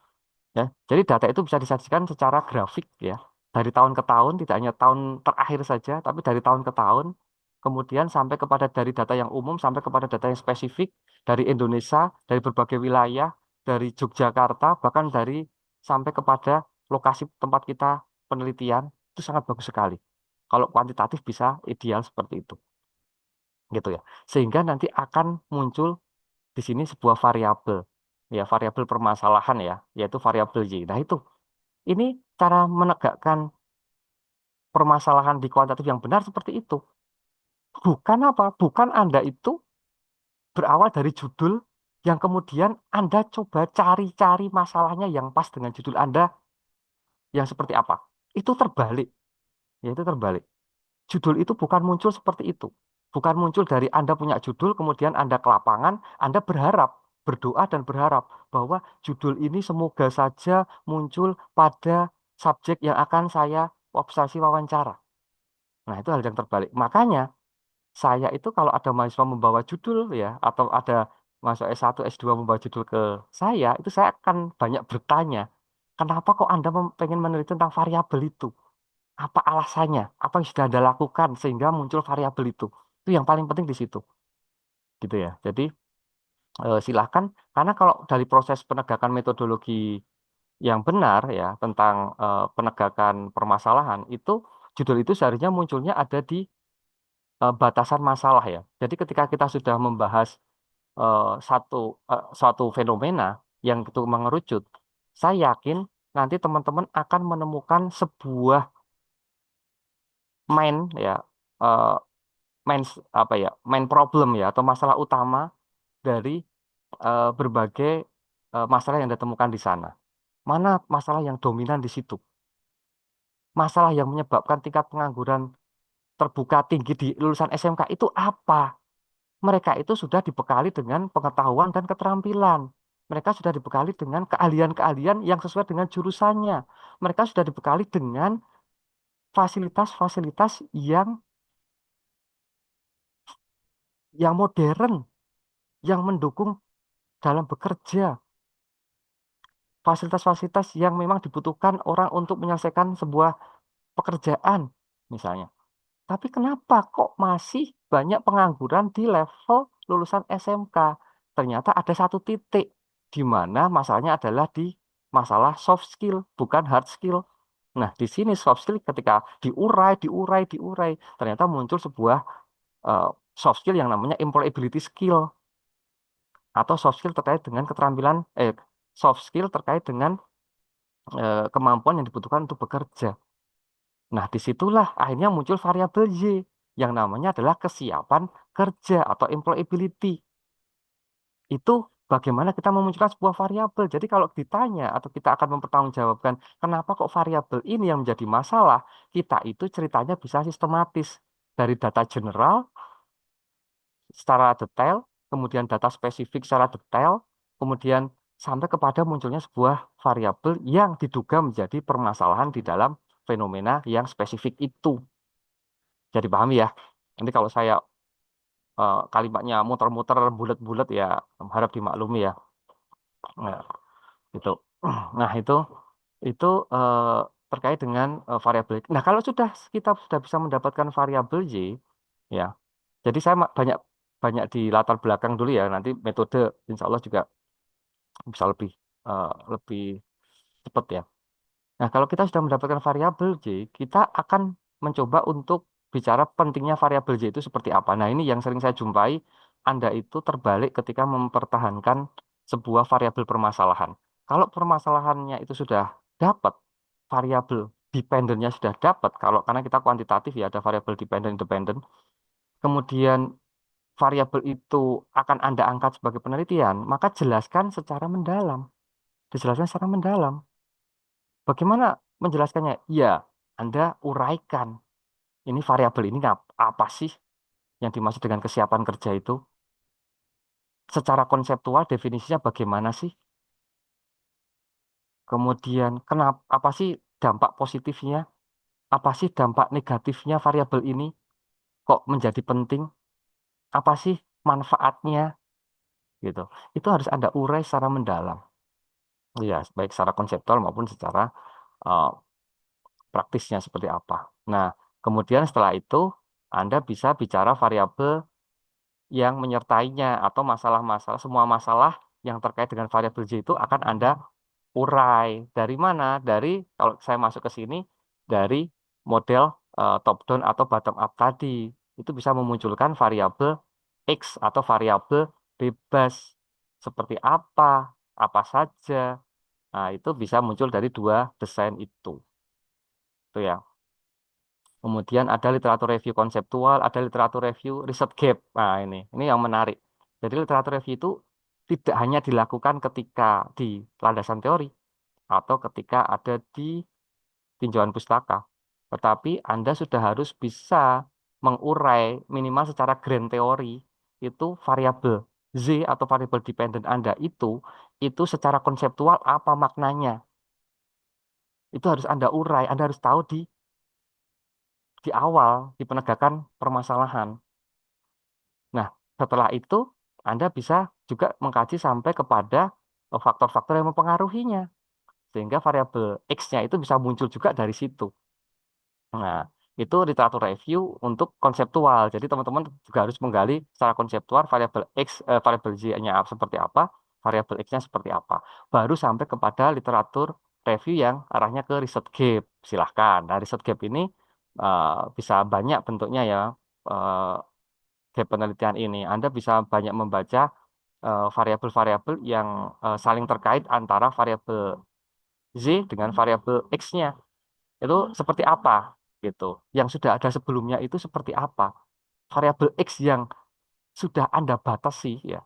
Ya. Jadi data itu bisa disajikan secara grafik ya. Dari tahun ke tahun, tidak hanya tahun terakhir saja, tapi dari tahun ke tahun, kemudian sampai kepada dari data yang umum sampai kepada data yang spesifik dari Indonesia, dari berbagai wilayah, dari Yogyakarta, bahkan dari sampai kepada lokasi tempat kita penelitian, itu sangat bagus sekali. Kalau kuantitatif bisa ideal seperti itu, gitu ya. Sehingga nanti akan muncul di sini sebuah variabel, ya variabel permasalahan ya, yaitu variabel Y. Nah itu, ini cara menegakkan permasalahan di kuantitatif yang benar seperti itu. Bukan apa? Bukan Anda itu berawal dari judul yang kemudian Anda coba cari-cari masalahnya yang pas dengan judul Anda yang seperti apa. Itu terbalik. Ya, itu terbalik. Judul itu bukan muncul seperti itu. Bukan muncul dari Anda punya judul, kemudian Anda ke lapangan, Anda berharap, berdoa dan berharap bahwa judul ini semoga saja muncul pada subjek yang akan saya obsesi wawancara. Nah, itu hal yang terbalik. Makanya saya itu kalau ada mahasiswa membawa judul ya, atau ada mahasiswa S1, S2 membawa judul ke saya, itu saya akan banyak bertanya, kenapa kok Anda pengen meneliti tentang variabel itu? Apa alasannya? Apa yang sudah Anda lakukan sehingga muncul variabel itu? Itu yang paling penting di situ, gitu ya. Jadi silahkan, karena kalau dari proses penegakan metodologi yang benar ya tentang penegakan permasalahan itu judul itu seharusnya munculnya ada di batasan masalah ya. Jadi ketika kita sudah membahas suatu fenomena yang itu mengerucut, saya yakin nanti teman-teman akan menemukan sebuah main ya eh, main apa ya main problem ya atau masalah utama dari berbagai masalah yang ditemukan di sana. Mana masalah yang dominan di situ? Masalah yang menyebabkan tingkat pengangguran terbuka tinggi di lulusan SMK itu apa? Mereka itu sudah dibekali dengan pengetahuan dan keterampilan. Mereka sudah dibekali dengan keahlian-keahlian yang sesuai dengan jurusannya. Mereka sudah dibekali dengan fasilitas-fasilitas yang modern, yang mendukung dalam bekerja. Fasilitas-fasilitas yang memang dibutuhkan orang untuk menyelesaikan sebuah pekerjaan, misalnya. Tapi kenapa kok masih banyak pengangguran di level lulusan SMK? Ternyata ada satu titik di mana masalahnya adalah di masalah soft skill, bukan hard skill. Nah, di sini soft skill ketika diurai, ternyata muncul sebuah eh, soft skill yang namanya employability skill atau soft skill terkait dengan keterampilan soft skill terkait dengan kemampuan yang dibutuhkan untuk bekerja. Nah, disitulah akhirnya muncul variabel Y yang namanya adalah kesiapan kerja atau employability. Itu bagaimana kita memunculkan sebuah variabel. Jadi kalau ditanya atau kita akan mempertanggungjawabkan kenapa kok variabel ini yang menjadi masalah, kita itu ceritanya bisa sistematis dari data general secara detail, kemudian data spesifik secara detail, kemudian sampai kepada munculnya sebuah variabel yang diduga menjadi permasalahan di dalam fenomena yang spesifik itu. Jadi paham ya. Nanti kalau saya kalimatnya muter-muter bulat-bulat ya harap dimaklumi ya. Nah, itu. Nah, itu terkait dengan variabel. Nah, kalau kita sudah bisa mendapatkan variabel Y ya. Jadi saya banyak banyak di latar belakang dulu ya. Nanti metode insya Allah juga bisa lebih cepat ya. Nah, kalau kita sudah mendapatkan variabel Y, kita akan mencoba untuk bicara pentingnya variabel Y itu seperti apa. Nah, ini yang sering saya jumpai, Anda itu terbalik ketika mempertahankan sebuah variabel permasalahan. Kalau permasalahannya itu sudah dapat, variabel dependennya sudah dapat, kalau karena kita kuantitatif ya, ada variabel dependent, independent, kemudian variabel itu akan Anda angkat sebagai penelitian, maka jelaskan secara mendalam. Dijelaskan secara mendalam. Bagaimana menjelaskannya? Ya, Anda uraikan. Ini variabel ini apa sih yang dimaksud dengan kesiapan kerja itu? Secara konseptual definisinya bagaimana sih? Kemudian kenapa apa sih dampak positifnya? Apa sih dampak negatifnya variabel ini? Kok menjadi penting? Apa sih manfaatnya? Gitu. Itu harus Anda urai secara mendalam. Ya, baik secara konseptual maupun secara eh, praktisnya seperti apa. Nah, kemudian setelah itu Anda bisa bicara variabel yang menyertainya atau masalah-masalah semua masalah yang terkait dengan variabel J itu akan Anda urai. Dari mana? Dari kalau saya masuk ke sini dari model top down atau bottom up tadi. Itu bisa memunculkan variabel X atau variabel bebas seperti apa saja. Nah, itu bisa muncul dari dua desain itu. Itu ya. Kemudian ada literatur review konseptual, ada literatur review riset gap. Nah, ini yang menarik. Jadi literatur review itu tidak hanya dilakukan ketika di landasan teori atau ketika ada di tinjauan pustaka, tetapi Anda sudah harus bisa mengurai minimal secara grand teori itu variabel Z atau variabel dependent Anda itu secara konseptual apa maknanya. Itu harus Anda urai, Anda harus tahu di awal di penegakan permasalahan. Nah, setelah itu Anda bisa juga mengkaji sampai kepada faktor-faktor yang mempengaruhinya, sehingga variabel X-nya itu bisa muncul juga dari situ. Nah, itu literatur review untuk konseptual. Jadi teman-teman juga harus menggali secara konseptual variabel X, variabel Z-nya seperti apa, variabel X-nya seperti apa. Baru sampai kepada literatur review yang arahnya ke riset gap. Silahkan. Nah, riset gap ini bisa banyak bentuknya ya. eh, Gap penelitian ini. Anda bisa banyak membaca variabel-variabel yang saling terkait antara variabel Z dengan variabel X-nya. Itu seperti apa gitu. Yang sudah ada sebelumnya itu seperti apa. Variabel X yang sudah Anda batasi ya.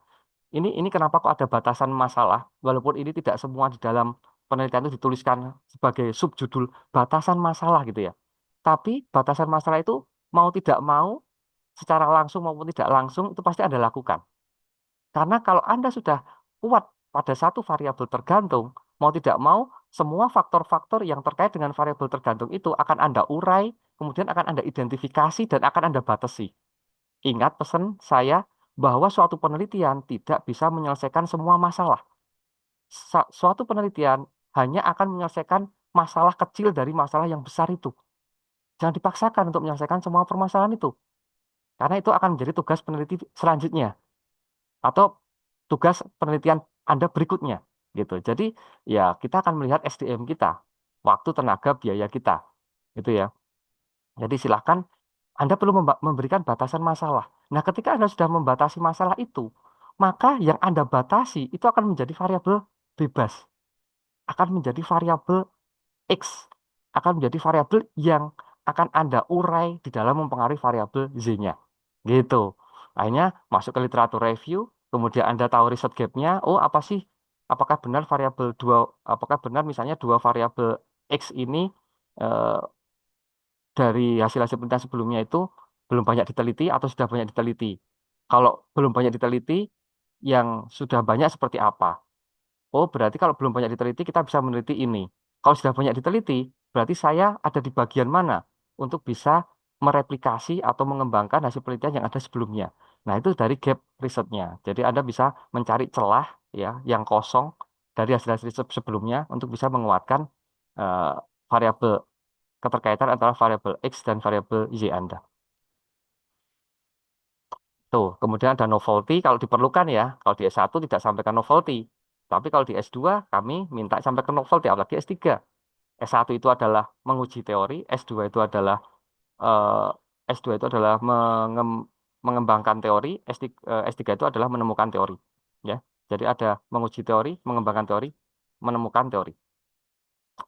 Ini kenapa kok ada batasan masalah walaupun ini tidak semua di dalam penelitian itu dituliskan sebagai subjudul batasan masalah gitu ya. Tapi batasan masalah itu mau tidak mau secara langsung maupun tidak langsung itu pasti Anda lakukan. Karena kalau Anda sudah kuat pada satu variabel tergantung, mau tidak mau, semua faktor-faktor yang terkait dengan variabel tergantung itu akan Anda urai, kemudian akan Anda identifikasi, dan akan Anda batasi. Ingat pesan saya bahwa suatu penelitian tidak bisa menyelesaikan semua masalah. Suatu penelitian hanya akan menyelesaikan masalah kecil dari masalah yang besar itu. Jangan dipaksakan untuk menyelesaikan semua permasalahan itu. Karena itu akan menjadi tugas peneliti selanjutnya atau tugas penelitian Anda berikutnya gitu. Jadi ya kita akan melihat SDM kita, waktu, tenaga, biaya kita gitu ya. Jadi silahkan Anda perlu memberikan batasan masalah. Nah, ketika Anda sudah membatasi masalah itu, maka yang Anda batasi itu akan menjadi variabel bebas, akan menjadi variabel X, akan menjadi variabel yang akan Anda urai di dalam mempengaruhi variabel Z-nya. Gitu. Akhirnya masuk ke literatur review, kemudian Anda tahu riset gap-nya, oh apa sih, apakah benar variabel dua, apakah benar misalnya dua variabel X ini eh, dari hasil-hasil penelitian sebelumnya itu belum banyak diteliti atau sudah banyak diteliti. Kalau belum banyak diteliti, yang sudah banyak seperti apa? Oh, berarti kalau belum banyak diteliti, kita bisa meneliti ini. Kalau sudah banyak diteliti, berarti saya ada di bagian mana untuk bisa mereplikasi atau mengembangkan hasil penelitian yang ada sebelumnya. Nah, itu dari gap risetnya. Jadi Anda bisa mencari celah ya yang kosong dari hasil-hasil riset sebelumnya untuk bisa menguatkan eh, variabel keterkaitan antara variabel X dan variabel Y Anda. Tuh, kemudian ada novelty kalau diperlukan ya. Kalau di S1 tidak sampaikan novelty. Tapi kalau di S2 kami minta sampai ke novelty, apalagi S3. S1 itu adalah menguji teori, S2 itu adalah S2 itu adalah mengembangkan teori, S3 itu adalah menemukan teori. Ya. Jadi ada menguji teori, mengembangkan teori, menemukan teori.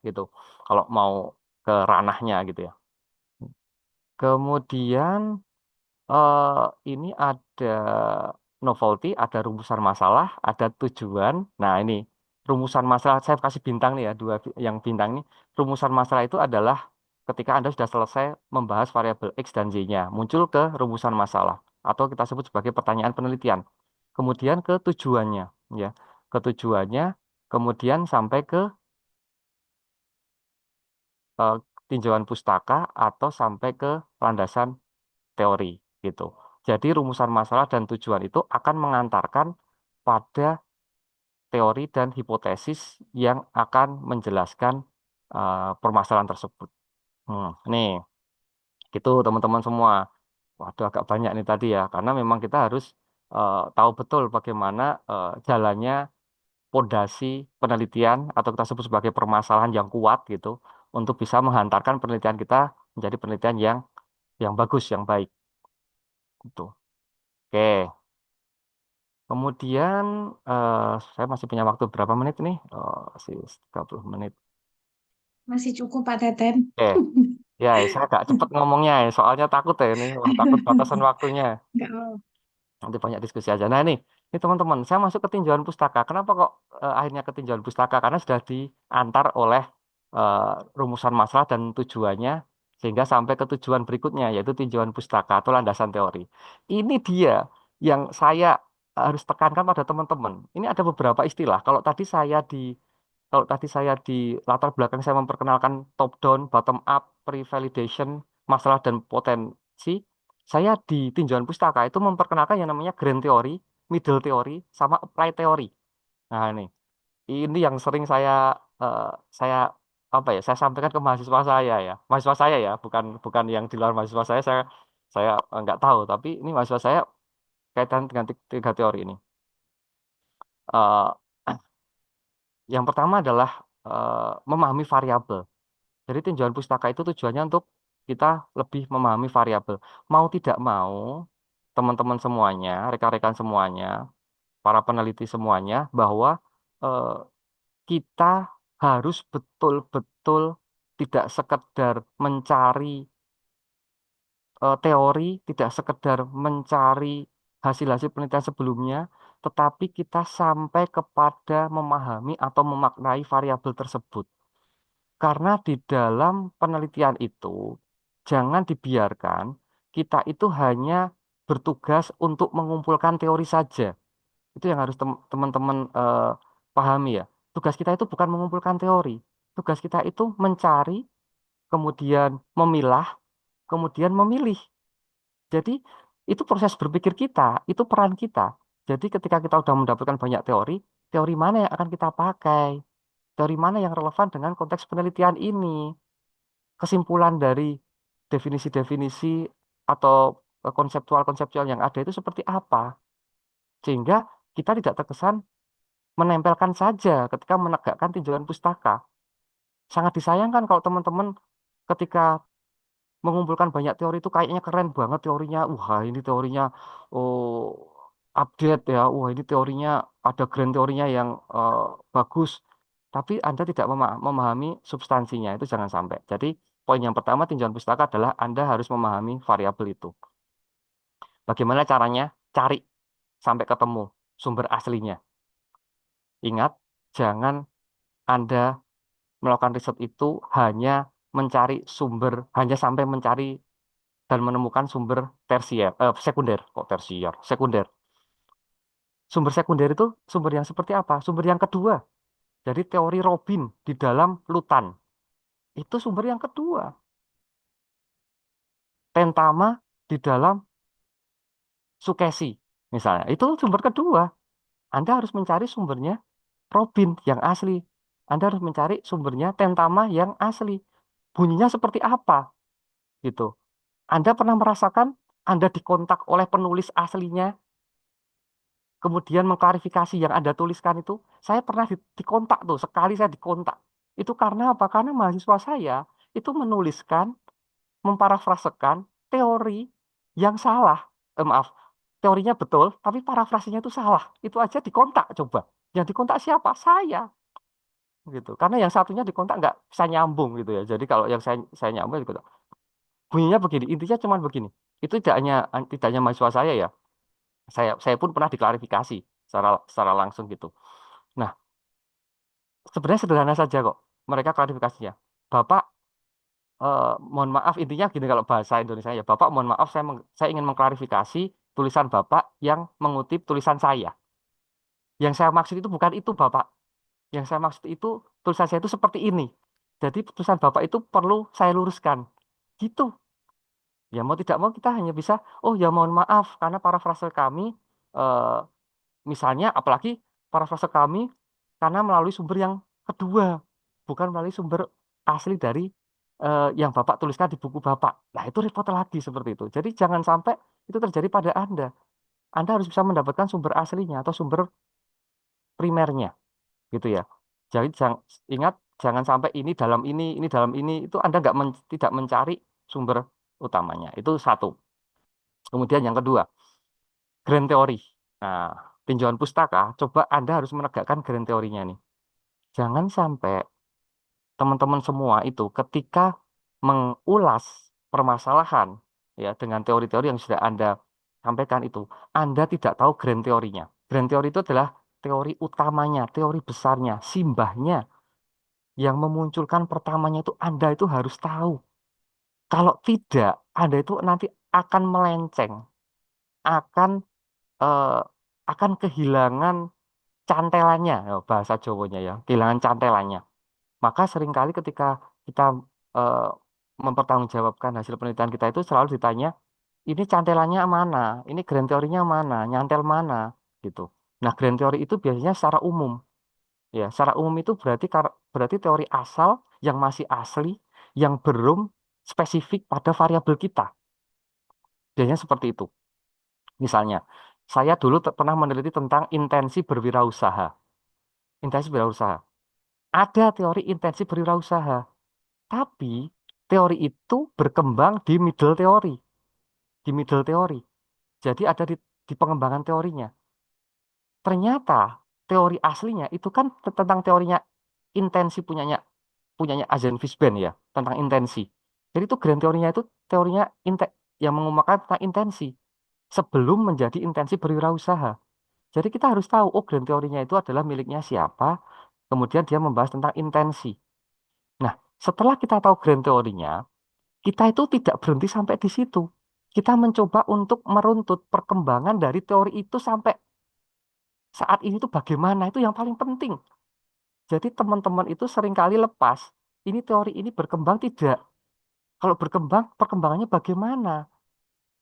Gitu. Kalau mau ke ranahnya gitu ya. Kemudian eh, ini ada novelty, ada rumusan masalah, ada tujuan. Nah, ini rumusan masalah, saya kasih bintang nih ya, dua yang bintang ini, rumusan masalah itu adalah ketika Anda sudah selesai membahas variabel X dan Y-nya, muncul ke rumusan masalah, atau kita sebut sebagai pertanyaan penelitian. Kemudian ke tujuannya, ya, ke tujuannya, kemudian sampai ke eh, tinjauan pustaka atau sampai ke landasan teori gitu. Jadi rumusan masalah dan tujuan itu akan mengantarkan pada teori dan hipotesis yang akan menjelaskan permasalahan tersebut. Nih, gitu teman-teman semua. Waduh, agak banyak nih tadi ya, karena memang kita harus tahu betul bagaimana jalannya pondasi penelitian atau kita sebut sebagai permasalahan yang kuat gitu untuk bisa menghantarkan penelitian kita menjadi penelitian yang bagus, yang baik gitu. Oke, kemudian saya masih punya waktu berapa menit nih? Masih 30 menit. Masih cukup Pak Teten. Oke, ya saya agak cepet ngomongnya ya, soalnya takut ya ini, wah, takut batasan waktunya. Enggak mau. Nanti banyak diskusi aja. Nah ini teman-teman, saya masuk ke tinjauan pustaka. Kenapa kok akhirnya ke tinjauan pustaka? Karena sudah diantar oleh eh, rumusan masalah dan tujuannya, sehingga sampai ke tujuan berikutnya, yaitu tinjauan pustaka atau landasan teori. Ini dia yang saya harus tekankan pada teman-teman. Ini ada beberapa istilah. Kalau tadi saya di latar belakang saya memperkenalkan top down, bottom up, pre-validation, masalah dan potensi, saya di tinjauan pustaka itu memperkenalkan yang namanya grand theory, middle theory, sama applied theory. Nah, ini yang sering eh, saya saya sampaikan ke mahasiswa saya ya. Mahasiswa saya ya, bukan bukan yang di luar mahasiswa saya nggak tahu, tapi ini mahasiswa saya kaitan dengan tiga teori ini. Eh, yang pertama adalah memahami variabel. Jadi tinjauan pustaka itu tujuannya untuk kita lebih memahami variabel. Mau tidak mau, teman-teman semuanya, rekan-rekan semuanya, para peneliti semuanya, bahwa eh, kita harus betul-betul tidak sekedar mencari teori, tidak sekedar mencari hasil-hasil penelitian sebelumnya, tetapi kita sampai kepada memahami atau memaknai variabel tersebut. Karena di dalam penelitian itu, jangan dibiarkan kita itu hanya bertugas untuk mengumpulkan teori saja. Itu yang harus teman-teman pahami ya. Tugas kita itu bukan mengumpulkan teori. Tugas kita itu mencari, kemudian memilah, kemudian memilih. Jadi itu proses berpikir kita, itu peran kita. Jadi ketika kita sudah mendapatkan banyak teori, teori mana yang akan kita pakai? Teori mana yang relevan dengan konteks penelitian ini? Kesimpulan dari definisi-definisi atau konseptual-konseptual yang ada itu seperti apa? Sehingga kita tidak terkesan menempelkan saja ketika menegakkan tinjauan pustaka. Sangat disayangkan kalau teman-teman ketika mengumpulkan banyak teori itu kayaknya keren banget teorinya. Wah, ini teorinya oh, update ya. Wah, ini teorinya ada grand teorinya yang bagus. Tapi Anda tidak memahami substansinya. Itu jangan sampai. Jadi, poin yang pertama tinjauan pustaka adalah Anda harus memahami variabel itu. Bagaimana caranya? Cari sampai ketemu sumber aslinya. Ingat, jangan Anda melakukan riset itu hanya mencari sumber, hanya sampai mencari dan menemukan sumber sekunder, kok tersier, sekunder. Sumber sekunder itu sumber yang seperti apa? Sumber yang kedua. Jadi teori Robin di dalam lutan. Itu sumber yang kedua. Tentama di dalam Sukesi, misalnya. Itu sumber kedua. Anda harus mencari sumbernya Robin yang asli. Anda harus mencari sumbernya Tentama yang asli. Bunyinya seperti apa? Gitu. Anda pernah merasakan Anda dikontak oleh penulis aslinya, kemudian mengklarifikasi yang Anda tuliskan itu? Saya pernah dikontak tuh, sekali saya dikontak. Itu karena apa? Karena mahasiswa saya itu menuliskan, memparafrasekan teori yang salah. Maaf, teorinya betul, tapi parafrasenya itu salah. Itu aja dikontak coba. Yang dikontak siapa? Saya. Gitu. Karena yang satunya dikontak nggak bisa nyambung gitu ya. Jadi kalau yang saya nyambung gitu. Bunyinya begini, intinya cuma begini. Itu tidak hanya mahasiswa saya ya. Saya pun pernah diklarifikasi secara langsung gitu. Nah, sebenarnya sederhana saja kok. Mereka klarifikasinya. Bapak, mohon maaf, intinya gini kalau bahasa Indonesia ya. Bapak, mohon maaf, saya ingin mengklarifikasi tulisan Bapak yang mengutip tulisan saya. Yang saya maksud itu bukan itu, Bapak. Yang saya maksud itu tulisan saya itu seperti ini. Jadi tulisan Bapak itu perlu saya luruskan. Gitu. Ya mau tidak mau kita hanya bisa, oh ya mohon maaf karena parafrase kami, eh, misalnya apalagi parafrase kami karena melalui sumber yang kedua, bukan melalui sumber asli dari yang Bapak tuliskan di buku Bapak. Nah itu repot lagi seperti itu. Jadi jangan sampai itu terjadi pada Anda. Anda harus bisa mendapatkan sumber aslinya atau sumber primernya, gitu ya. Jadi ingat jangan sampai ini dalam ini itu Anda nggak tidak mencari sumber utamanya. Itu satu. Kemudian yang kedua, grand teori. Nah, tinjauan pustaka, coba Anda harus menegakkan grand teorinya nih. Jangan sampai teman-teman semua itu ketika mengulas permasalahan ya dengan teori-teori yang sudah Anda sampaikan itu, Anda tidak tahu grand teorinya. Grand teori itu adalah teori utamanya, teori besarnya, simbahnya yang memunculkan pertamanya itu Anda itu harus tahu. Kalau tidak, Anda itu nanti akan melenceng, akan eh, akan kehilangan cantelannya, ya, bahasa Jawanya ya, kehilangan cantelannya. Maka seringkali ketika kita eh, mempertanggungjawabkan hasil penelitian kita itu selalu ditanya, ini cantelannya mana, ini grand teorinya mana, nyantel mana, gitu. Nah, grand teori itu biasanya secara umum, ya, secara umum itu berarti teori asal yang masih asli, yang belum spesifik pada variabel kita. Biasanya seperti itu. Misalnya, saya dulu pernah meneliti tentang intensi berwirausaha. Intensi berwirausaha. Ada teori intensi berwirausaha, tapi teori itu berkembang di middle teori, di middle teori. Jadi ada di pengembangan teorinya. Ternyata teori aslinya itu kan tentang teorinya intensi punyanya punyanya Eisenhower ya, tentang intensi. Jadi itu grand teorinya itu teorinya yang mengumumkan tentang intensi sebelum menjadi intensi berwirausaha. Jadi kita harus tahu, oh grand teorinya itu adalah miliknya siapa, kemudian dia membahas tentang intensi. Nah, setelah kita tahu grand teorinya, kita itu tidak berhenti sampai di situ. Kita mencoba untuk meruntut perkembangan dari teori itu sampai saat ini tuh bagaimana, itu yang paling penting. Jadi teman-teman itu seringkali lepas, ini teori ini berkembang tidak. Kalau berkembang, perkembangannya bagaimana?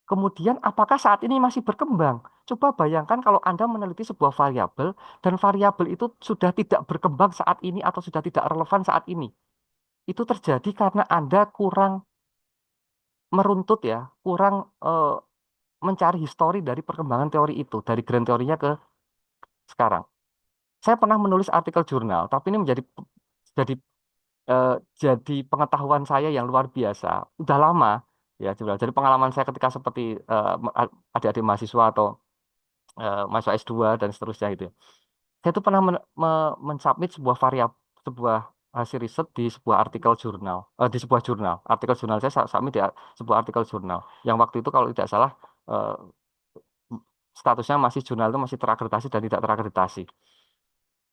Kemudian apakah saat ini masih berkembang? Coba bayangkan kalau Anda meneliti sebuah variabel dan variabel itu sudah tidak berkembang saat ini atau sudah tidak relevan saat ini. Itu terjadi karena Anda kurang meruntut ya, kurang eh, mencari histori dari perkembangan teori itu, dari grand teorinya ke sekarang. Saya pernah menulis artikel jurnal, tapi ini jadi eh, jadi pengetahuan saya yang luar biasa. Udah lama ya, jadi pengalaman saya ketika seperti adik-adik mahasiswa atau mahasiswa S2 dan seterusnya itu. Saya itu pernah mensubmit sebuah variabel, sebuah hasil riset di sebuah artikel jurnal, di sebuah jurnal. Artikel jurnal saya submit di sebuah artikel jurnal. Yang waktu itu kalau tidak salah eh, statusnya masih jurnal itu masih terakreditasi dan tidak terakreditasi.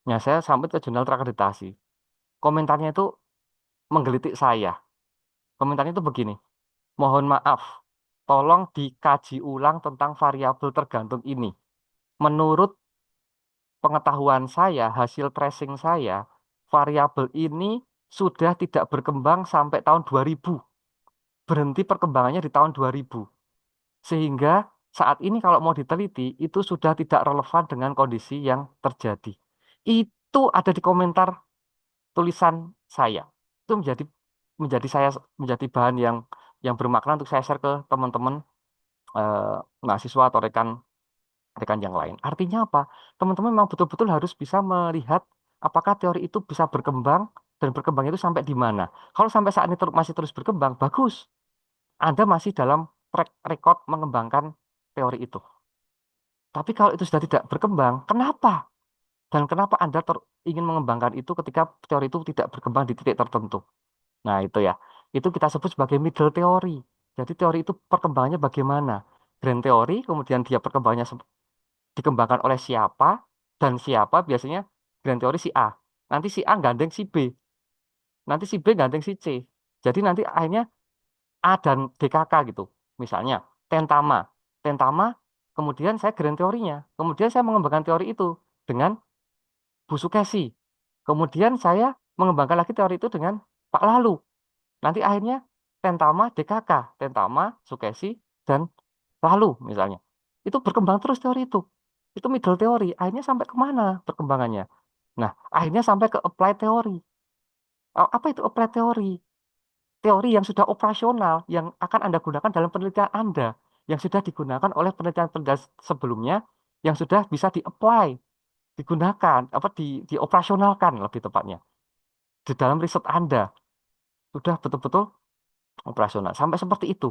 Nah, saya submit ke jurnal terakreditasi. Komentarnya itu menggelitik saya. Komentarnya itu begini, mohon maaf, tolong dikaji ulang tentang variabel tergantung ini. Menurut pengetahuan saya, hasil tracing saya, variabel ini sudah tidak berkembang sampai tahun 2000. Berhenti perkembangannya di tahun 2000. Sehingga saat ini kalau mau diteliti, itu sudah tidak relevan dengan kondisi yang terjadi. Itu ada di komentar tulisan saya. Itu menjadi saya menjadi bahan yang bermakna untuk saya share ke teman-teman eh, mahasiswa atau rekan yang lain. Artinya apa? Teman-teman memang betul-betul harus bisa melihat apakah teori itu bisa berkembang dan berkembang itu sampai di mana. Kalau sampai saat ini masih terus berkembang, bagus. Anda masih dalam track record mengembangkan teori itu. Tapi kalau itu sudah tidak berkembang, kenapa? Dan kenapa Anda ingin mengembangkan itu ketika teori itu tidak berkembang di titik tertentu? Nah, itu ya. Itu kita sebut sebagai middle teori. Jadi teori itu perkembangannya bagaimana? Grand teori, kemudian dia perkembangannya dikembangkan oleh siapa, dan siapa biasanya grand teori si A. nanti si A gandeng si B, nanti si B gandeng si C. Jadi nanti akhirnya A dan DKK gitu. Misalnya tentama, tentama, kemudian saya grand teorinya, kemudian saya mengembangkan teori itu dengan Bu Sukesi. Kemudian saya mengembangkan lagi teori itu dengan Pak Lalu. Nanti akhirnya tentama DKK, tentama Sukesi dan Lalu misalnya. Itu berkembang terus teori itu. Itu middle teori. Akhirnya sampai kemana perkembangannya? Nah, akhirnya sampai ke applied teori. Apa itu applied teori? Teori yang sudah operasional, yang akan Anda gunakan dalam penelitian Anda, yang sudah digunakan oleh penelitian-penelitian sebelumnya, yang sudah bisa di-apply, digunakan, dioperasionalkan lebih tepatnya. Di dalam riset Anda, sudah betul-betul operasional. Sampai seperti itu.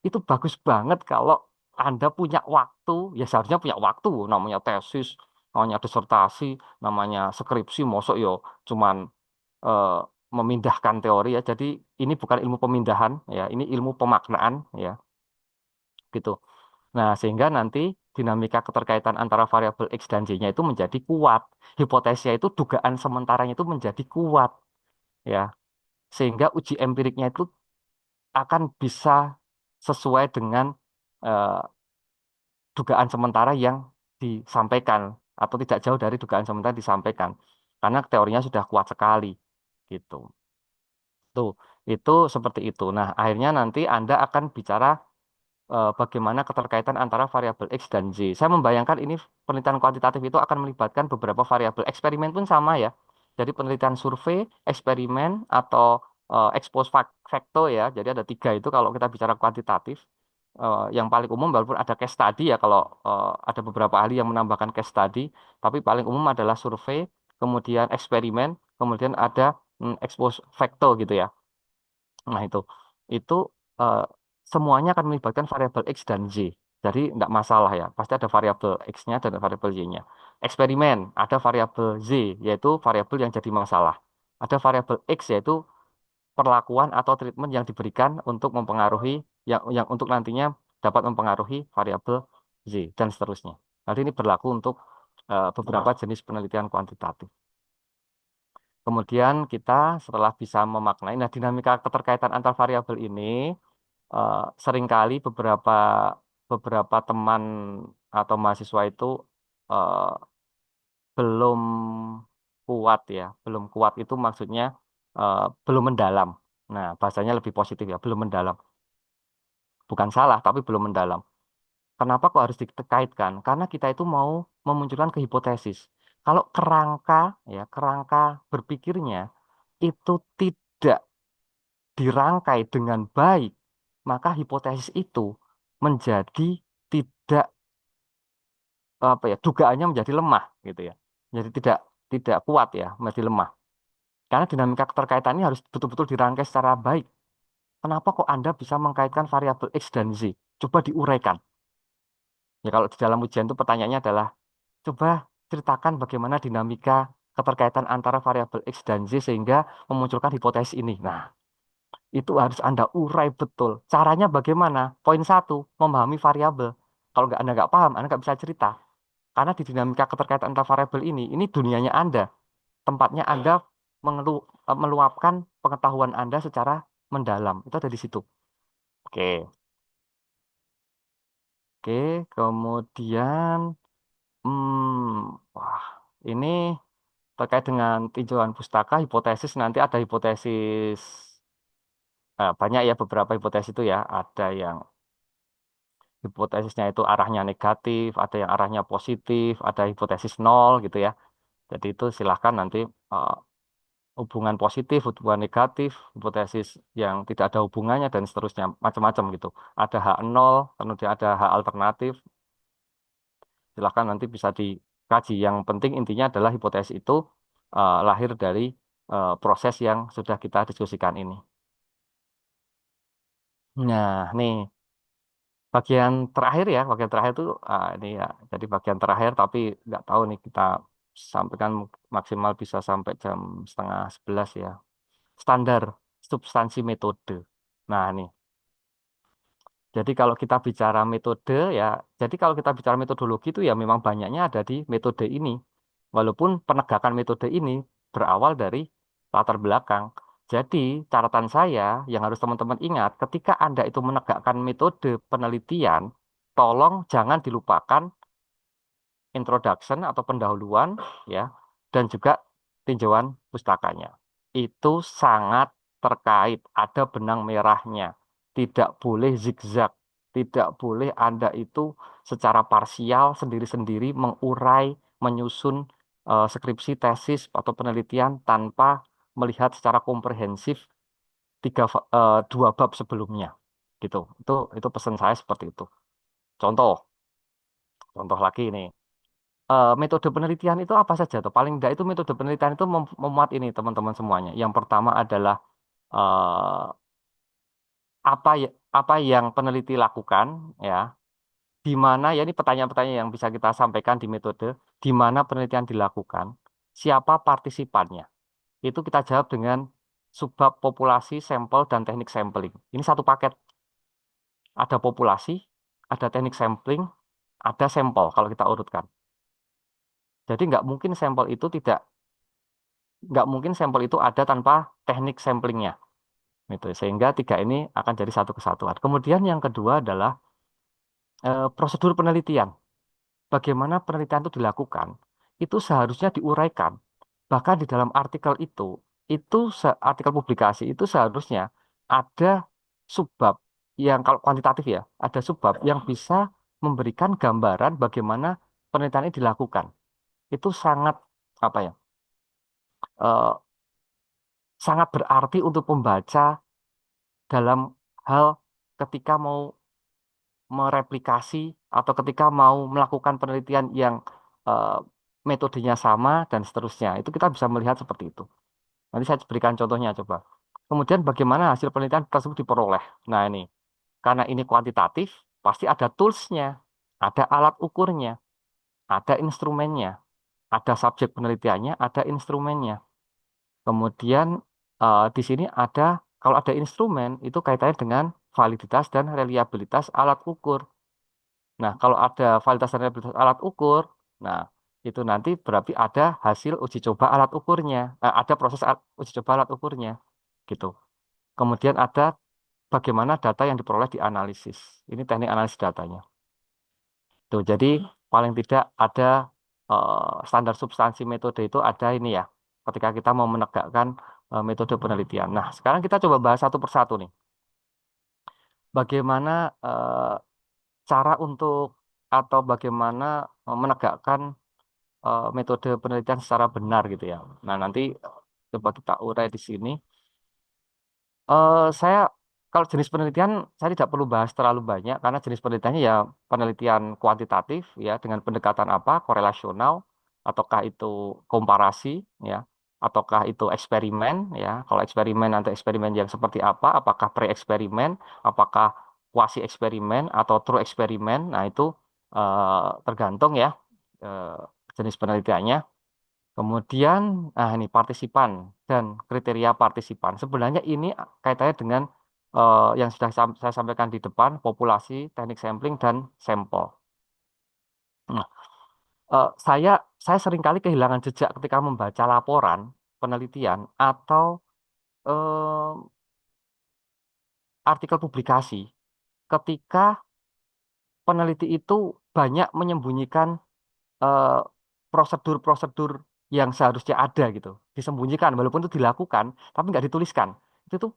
Itu bagus banget kalau Anda punya waktu, ya seharusnya punya waktu, namanya tesis, namanya disertasi, namanya skripsi, mosok yo cuman eh, memindahkan teori ya. Jadi ini bukan ilmu pemindahan ya, ini ilmu pemaknaan ya, gitu. Nah, sehingga nanti dinamika keterkaitan antara variabel X dan Y-nya itu menjadi kuat. Hipotesia itu dugaan sementaranya itu menjadi kuat ya. Sehingga uji empiriknya itu akan bisa sesuai dengan eh, dugaan sementara yang disampaikan atau tidak jauh dari dugaan sementara disampaikan karena teorinya sudah kuat sekali gitu. Tuh, itu seperti itu. Nah, akhirnya nanti Anda akan bicara bagaimana keterkaitan antara variabel X dan Y. Saya membayangkan ini penelitian kuantitatif itu akan melibatkan beberapa variabel. Eksperimen pun sama ya. Jadi penelitian survei, eksperimen, atau expose facto ya. Jadi ada tiga itu kalau kita bicara kuantitatif. Yang paling umum walaupun ada case study ya kalau ada beberapa ahli yang menambahkan case study, tapi paling umum adalah survei, kemudian eksperimen, kemudian ada expose facto gitu ya. Nah, itu eh, semuanya akan melibatkan variabel X dan Y. Jadi tidak masalah ya, pasti ada variabel X-nya dan variabel Y-nya. Eksperimen, ada variabel Z, yaitu variabel yang jadi masalah. Ada variabel X, yaitu perlakuan atau treatment yang diberikan untuk mempengaruhi, yang untuk nantinya dapat mempengaruhi variabel Z, dan seterusnya. Nanti ini berlaku untuk beberapa jenis penelitian kuantitatif. Kemudian kita setelah bisa memaknai, nah dinamika keterkaitan antar variabel ini eh, seringkali beberapa beberapa teman atau mahasiswa itu eh, belum kuat ya, belum kuat itu maksudnya belum mendalam. Nah, bahasanya lebih positif ya, belum mendalam. Bukan salah, tapi belum mendalam. Kenapa kok harus dikaitkan? Karena kita itu mau memunculkan ke hipotesis. Kalau kerangka ya, kerangka berpikirnya itu tidak dirangkai dengan baik, maka hipotesis itu menjadi tidak dugaannya menjadi lemah gitu ya. Jadi tidak tidak kuat ya, menjadi lemah. Karena dinamika keterkaitan ini harus betul-betul dirangkai secara baik. Kenapa kok Anda bisa mengkaitkan variabel X dan Z? Coba diuraikan. Ya kalau di dalam ujian itu pertanyaannya adalah coba ceritakan bagaimana dinamika keterkaitan antara variabel X dan Z sehingga memunculkan hipotesis ini. Nah, itu harus Anda urai betul. Caranya bagaimana? Poin satu, memahami variabel. Kalau Anda nggak paham, Anda nggak bisa cerita. Karena di dinamika keterkaitan antara variabel ini dunianya Anda, tempatnya Anda meluapkan pengetahuan Anda secara mendalam. Itu ada di situ. Oke, oke. Kemudian, wah, ini terkait dengan tinjauan pustaka, hipotesis nanti ada hipotesis banyak ya beberapa hipotesis itu ya. Ada yang hipotesisnya itu arahnya negatif, ada yang arahnya positif, ada hipotesis nol gitu ya. Jadi itu silahkan nanti eh, hubungan positif, hubungan negatif, hipotesis yang tidak ada hubungannya dan seterusnya macam-macam gitu. Ada H0, kemudian ada H alternatif. Silahkan nanti bisa dikaji. Yang penting intinya adalah hipotesis itu lahir dari proses yang sudah kita diskusikan ini. Nah, nih bagian terakhir ya, bagian terakhir itu ini ya. Jadi bagian terakhir tapi nggak tahu nih kita sampaikan maksimal bisa sampai jam setengah 11 ya. Standar substansi metode. Nah, nih. Jadi kalau kita bicara metode ya, jadi kalau kita bicara metodologi itu ya memang banyaknya ada di metode ini. Walaupun penegakan metode ini berawal dari latar belakang. Jadi, catatan saya yang harus teman-teman ingat, ketika Anda itu menegakkan metode penelitian, tolong jangan dilupakan introduction atau pendahuluan, ya, dan juga tinjauan pustakanya. Itu sangat terkait, ada benang merahnya. Tidak boleh zigzag, tidak boleh Anda itu secara parsial sendiri-sendiri mengurai, menyusun skripsi, tesis atau penelitian tanpa melihat secara komprehensif dua bab sebelumnya. Gitu. Itu pesan saya seperti itu. Contoh, contoh lagi nih. Metode penelitian itu apa saja tuh? Paling tidak itu metode penelitian itu memuat ini teman-teman semuanya. Yang pertama adalah eh, apa yang peneliti lakukan, ya, di mana ya ini pertanyaan-pertanyaan yang bisa kita sampaikan di metode, di mana penelitian dilakukan, siapa partisipannya. Itu kita jawab dengan subbab populasi, sampel, dan teknik sampling. Ini satu paket. Ada populasi, ada teknik sampling, ada sampel kalau kita urutkan. Jadi nggak mungkin sampel itu ada tanpa teknik samplingnya. Gitu. Sehingga tiga ini akan jadi satu kesatuan. Kemudian yang kedua adalah prosedur penelitian. Bagaimana penelitian itu dilakukan, itu seharusnya diuraikan. Bahkan di dalam artikel artikel publikasi itu seharusnya ada subbab yang kalau kuantitatif ya, ada subbab yang bisa memberikan gambaran bagaimana penelitian ini dilakukan. Itu sangat apa ya? eh, sangat berarti untuk pembaca dalam hal ketika mau mereplikasi atau ketika mau melakukan penelitian yang eh, metodenya sama dan seterusnya. Itu kita bisa melihat seperti itu. Nanti saya berikan contohnya coba. Kemudian bagaimana hasil penelitian tersebut diperoleh. Nah ini, karena ini kuantitatif, pasti ada toolsnya, ada alat ukurnya, ada instrumennya, ada subjek penelitiannya, ada instrumennya. Kemudian di sini kalau ada instrumen, itu kaitannya dengan validitas dan reliabilitas alat ukur. Nah, kalau ada validitas dan reliabilitas alat ukur, nah itu nanti berarti ada hasil uji coba alat ukurnya, ada proses uji coba alat ukurnya, gitu. Kemudian ada bagaimana data yang diperoleh dianalisis. Ini teknik analisis datanya. Tuh, jadi paling tidak ada standar substansi metode itu ada ini ya, ketika kita mau menegakkan metode penelitian. Nah, sekarang kita coba bahas satu persatu nih. Bagaimana cara untuk atau bagaimana menegakkan metode penelitian secara benar gitu ya. Nah, nanti coba kita urai di sini. Saya kalau jenis penelitian saya tidak perlu bahas terlalu banyak karena jenis penelitiannya ya penelitian kuantitatif ya dengan pendekatan apa korelasional ataukah itu komparasi ya ataukah itu eksperimen ya kalau eksperimen nanti eksperimen yang seperti apa apakah pre-eksperimen apakah kuasi eksperimen atau true eksperimen nah itu tergantung ya eh, jenis penelitiannya. Kemudian, ini partisipan dan kriteria partisipan. Sebenarnya ini kaitannya dengan yang sudah saya sampaikan di depan, populasi, teknik sampling, dan sampel. Nah, saya seringkali kehilangan jejak ketika membaca laporan penelitian atau eh, artikel publikasi ketika peneliti itu banyak menyembunyikan eh, prosedur-prosedur yang seharusnya ada gitu, disembunyikan walaupun itu dilakukan, tapi nggak dituliskan. Itu tuh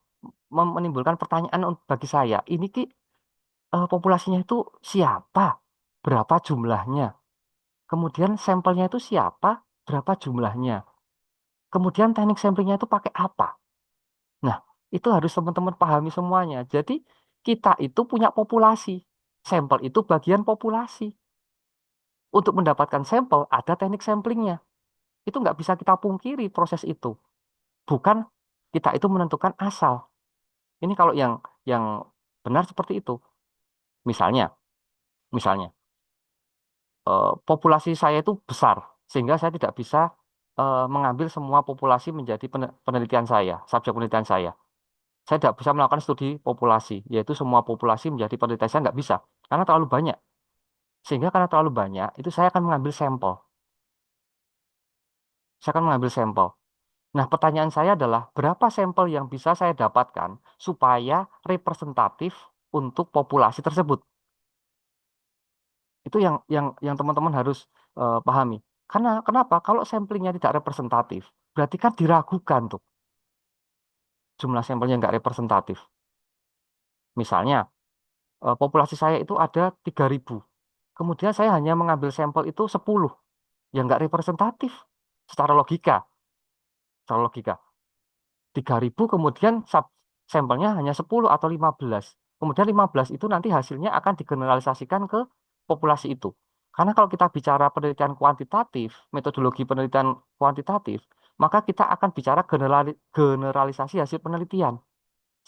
menimbulkan pertanyaan bagi saya. Ini populasinya itu siapa? Berapa jumlahnya? Kemudian sampelnya itu siapa? Berapa jumlahnya? Kemudian teknik samplingnya itu pakai apa? Nah, itu harus teman-teman pahami semuanya. Jadi kita itu punya populasi. Sampel itu bagian populasi. Untuk mendapatkan sampel ada teknik samplingnya. Itu nggak bisa kita pungkiri proses itu. Bukan kita itu menentukan asal. Ini kalau yang benar seperti itu. Misalnya, misalnya populasi saya itu besar sehingga saya tidak bisa mengambil semua populasi menjadi penelitian saya, subjek penelitian saya. Saya tidak bisa melakukan studi populasi, yaitu semua populasi menjadi penelitian saya nggak bisa karena terlalu banyak. Sehingga karena terlalu banyak, itu saya akan mengambil sampel. Saya akan mengambil sampel. Nah, pertanyaan saya adalah berapa sampel yang bisa saya dapatkan supaya representatif untuk populasi tersebut? Itu yang teman-teman harus pahami. Karena kenapa? Kalau samplingnya tidak representatif, berarti kan diragukan tuh jumlah sampelnya nggak representatif. Misalnya, populasi saya itu ada 3.000. Kemudian saya hanya mengambil sampel itu 10, yang nggak representatif secara logika. Secara logika. 3.000 kemudian sampelnya hanya 10 atau 15. Kemudian 15 itu nanti hasilnya akan digeneralisasikan ke populasi itu. Karena kalau kita bicara penelitian kuantitatif, metodologi penelitian kuantitatif, maka kita akan bicara generalisasi hasil penelitian.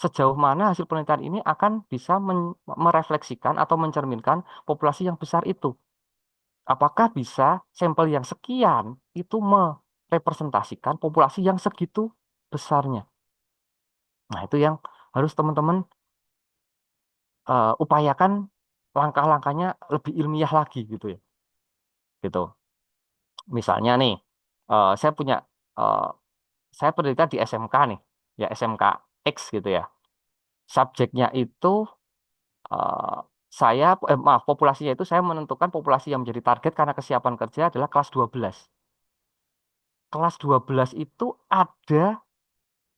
Sejauh mana hasil penelitian ini akan bisa merefleksikan atau mencerminkan populasi yang besar itu. Apakah bisa sampel yang sekian itu merepresentasikan populasi yang segitu besarnya? Nah, itu yang harus teman-teman upayakan langkah-langkahnya lebih ilmiah lagi gitu ya. Gitu. Misalnya nih, saya punya eh, saya penelitian di SMK nih, ya SMK X gitu ya. Subjeknya itu eh, maaf, populasinya itu saya menentukan populasi yang menjadi target karena kesiapan kerja adalah kelas 12. Kelas 12 itu ada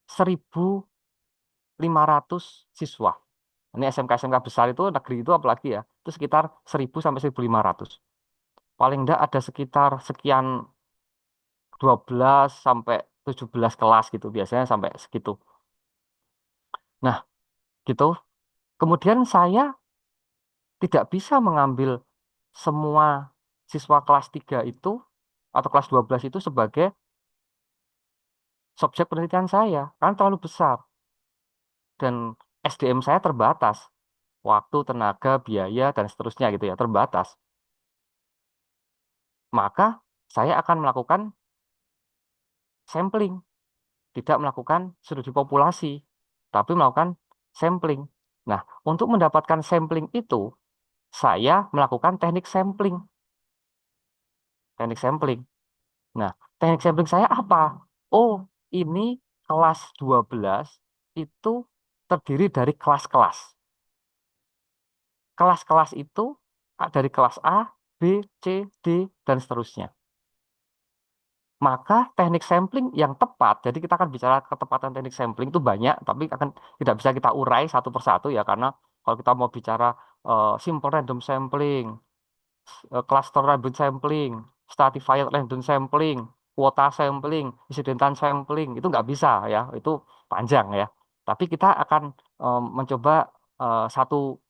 1.500 siswa. Ini SMK-SMK besar itu negeri itu apalagi ya, itu sekitar 1.000 sampai 1.500. Paling enggak ada sekitar sekian 12 sampai 17 kelas gitu, biasanya sampai segitu. Nah, gitu. Kemudian saya tidak bisa mengambil semua siswa kelas 3 itu atau kelas 12 itu sebagai subjek penelitian saya, karena terlalu besar dan SDM saya terbatas. Waktu, tenaga, biaya, dan seterusnya gitu ya, terbatas. Maka saya akan melakukan sampling, tidak melakukan studi populasi, tapi melakukan sampling. Nah, untuk mendapatkan sampling itu, saya melakukan teknik sampling. Teknik sampling. Nah, teknik sampling saya apa? Oh, ini kelas 12 itu terdiri dari kelas-kelas. Kelas-kelas itu dari kelas A, B, C, D, dan seterusnya. Maka teknik sampling yang tepat, jadi kita akan bicara ketepatan teknik sampling itu banyak, tapi akan tidak bisa kita urai satu persatu ya, karena kalau kita mau bicara simple random sampling, cluster random sampling, stratified random sampling, kuota sampling, incidental sampling, itu nggak bisa ya, itu panjang ya. Tapi kita akan mencoba satu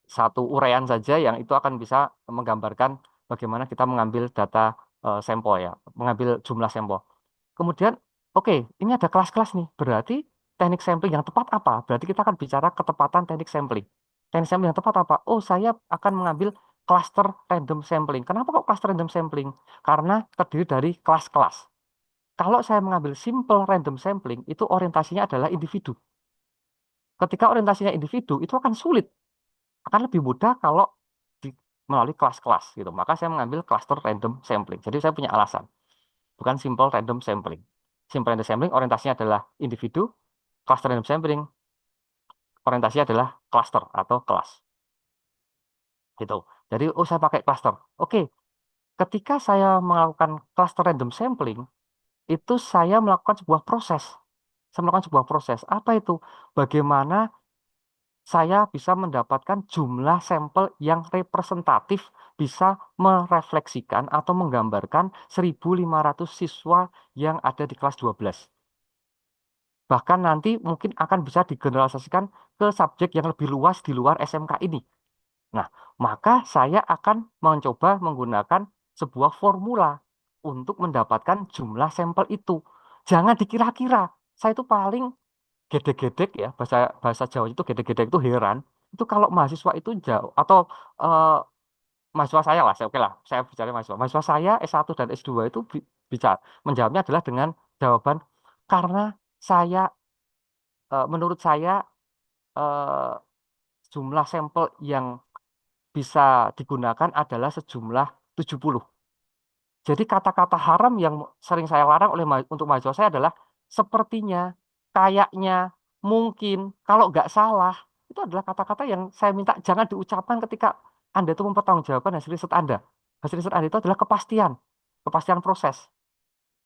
satu uraian saja yang itu akan bisa menggambarkan bagaimana kita mengambil data sampel ya, mengambil jumlah sampel. Kemudian, oke, ini ada kelas-kelas nih. Berarti teknik sampling yang tepat apa? Berarti kita akan bicara ketepatan teknik sampling. Teknik sampling yang tepat apa? Oh, saya akan mengambil cluster random sampling. Kenapa kok cluster random sampling? Karena terdiri dari kelas-kelas. Kalau saya mengambil simple random sampling, itu orientasinya adalah individu. Ketika orientasinya individu, itu akan sulit. Akan lebih mudah kalau melalui kelas-kelas gitu. Maka saya mengambil cluster random sampling. Jadi saya punya alasan. Bukan simple random sampling. Simple random sampling orientasinya adalah individu, cluster random sampling orientasinya adalah cluster atau kelas. Gitu. Jadi, oh saya pakai cluster. Oke, ketika saya melakukan cluster random sampling, itu saya melakukan sebuah proses. Saya melakukan sebuah proses. Apa itu? Bagaimana saya bisa mendapatkan jumlah sampel yang representatif, bisa merefleksikan atau menggambarkan 1.500 siswa yang ada di kelas 12. Bahkan nanti mungkin akan bisa digeneralisasikan ke subjek yang lebih luas di luar SMK ini. Nah, maka saya akan mencoba menggunakan sebuah formula untuk mendapatkan jumlah sampel itu. Jangan dikira-kira. Saya itu paling gedek-gedek ya, bahasa bahasa Jawa itu gedek-gedek itu heran. Itu kalau mahasiswa itu jauh atau eh, mahasiswa saya lah, saya oke lah, saya bicara mahasiswa. Mahasiswa saya S1 dan S2 itu bicara menjawabnya adalah dengan jawaban karena saya menurut saya eh, jumlah sampel yang bisa digunakan adalah sejumlah 70. Jadi kata-kata haram yang sering saya larang untuk mahasiswa saya adalah sepertinya, kayaknya, mungkin, kalau nggak salah. Itu adalah kata-kata yang saya minta jangan diucapkan ketika Anda itu mempertanggungjawabkan hasil riset Anda. Hasil riset Anda itu adalah kepastian, kepastian proses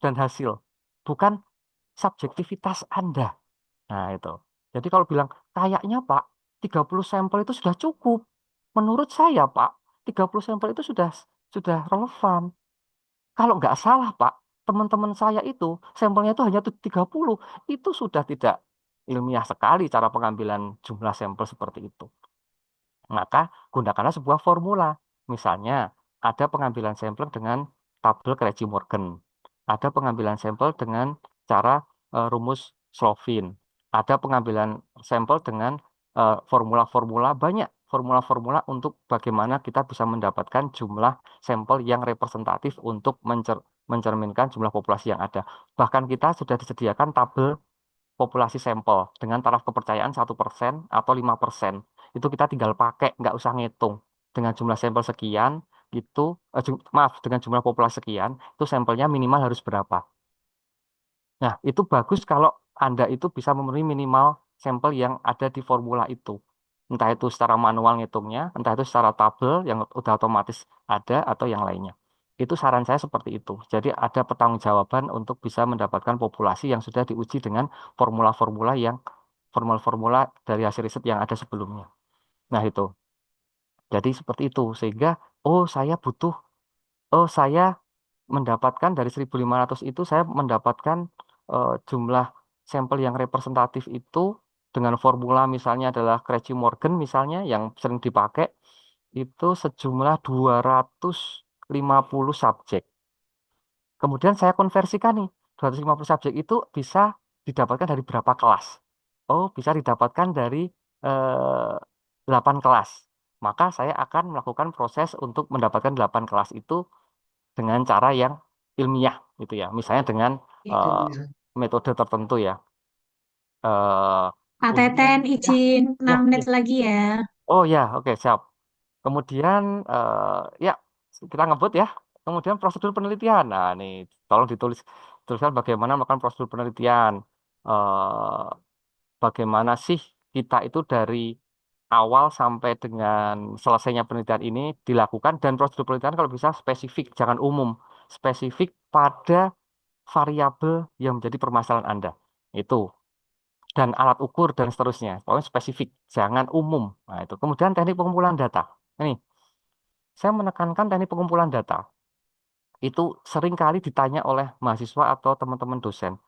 dan hasil, bukan subjektivitas Anda. Nah, itu. Jadi kalau bilang, kayaknya Pak, 30 sampel itu sudah cukup. Menurut saya Pak, 30 sampel itu sudah relevan. Kalau nggak salah Pak, teman-teman saya itu sampelnya itu hanya 30. Itu sudah tidak ilmiah sekali cara pengambilan jumlah sampel seperti itu. Maka gunakanlah sebuah formula. Misalnya, ada pengambilan sampel dengan tabel Crabtree-Morgan. Ada pengambilan sampel dengan cara rumus Slovin. Ada pengambilan sampel dengan formula-formula, banyak formula-formula untuk bagaimana kita bisa mendapatkan jumlah sampel yang representatif untuk mencerminkan jumlah populasi yang ada. Bahkan kita sudah disediakan tabel populasi sampel dengan taraf kepercayaan 1% atau 5%. Itu kita tinggal pakai, nggak usah ngitung. Dengan jumlah sampel sekian, itu, maaf, dengan jumlah populasi sekian, itu sampelnya minimal harus berapa. Nah, itu bagus kalau Anda itu bisa memenuhi minimal sampel yang ada di formula itu. Entah itu secara manual ngitungnya, entah itu secara tabel yang udah otomatis ada, atau yang lainnya. Itu saran saya seperti itu. Jadi ada pertanggungjawaban untuk bisa mendapatkan populasi yang sudah diuji dengan formula-formula dari hasil riset yang ada sebelumnya. Nah, itu. Jadi seperti itu. Sehingga, saya mendapatkan dari 1.500 itu saya mendapatkan jumlah sampel yang representatif itu dengan formula misalnya adalah Crabtree-Morgan misalnya yang sering dipakai itu sejumlah 250 subjek. Kemudian saya konversikan nih, 250 subjek itu bisa didapatkan dari berapa kelas? Oh, bisa didapatkan dari 8 kelas. Maka saya akan melakukan proses untuk mendapatkan 8 kelas itu dengan cara yang ilmiah gitu ya. Misalnya dengan eh, metode tertentu ya. Eh, Pak Untuk Teten, ya, izin ya, 6 ya. menit lagi ya. Oh ya, oke, siap. Kemudian ya kita ngebut ya. Kemudian prosedur penelitian. Nah, nih tolong tuliskan bagaimana melakukan prosedur penelitian. Eh, Bagaimana sih kita itu dari awal sampai dengan selesainya penelitian ini dilakukan dan prosedur penelitian kalau bisa spesifik, jangan umum. Spesifik pada variabel yang menjadi permasalahan Anda. Itu. Dan alat ukur dan seterusnya. Pokoknya spesifik, jangan umum. Nah, itu. Kemudian teknik pengumpulan data. Ini, saya menekankan teknik pengumpulan data. Itu sering kali ditanya oleh mahasiswa atau teman-teman dosen.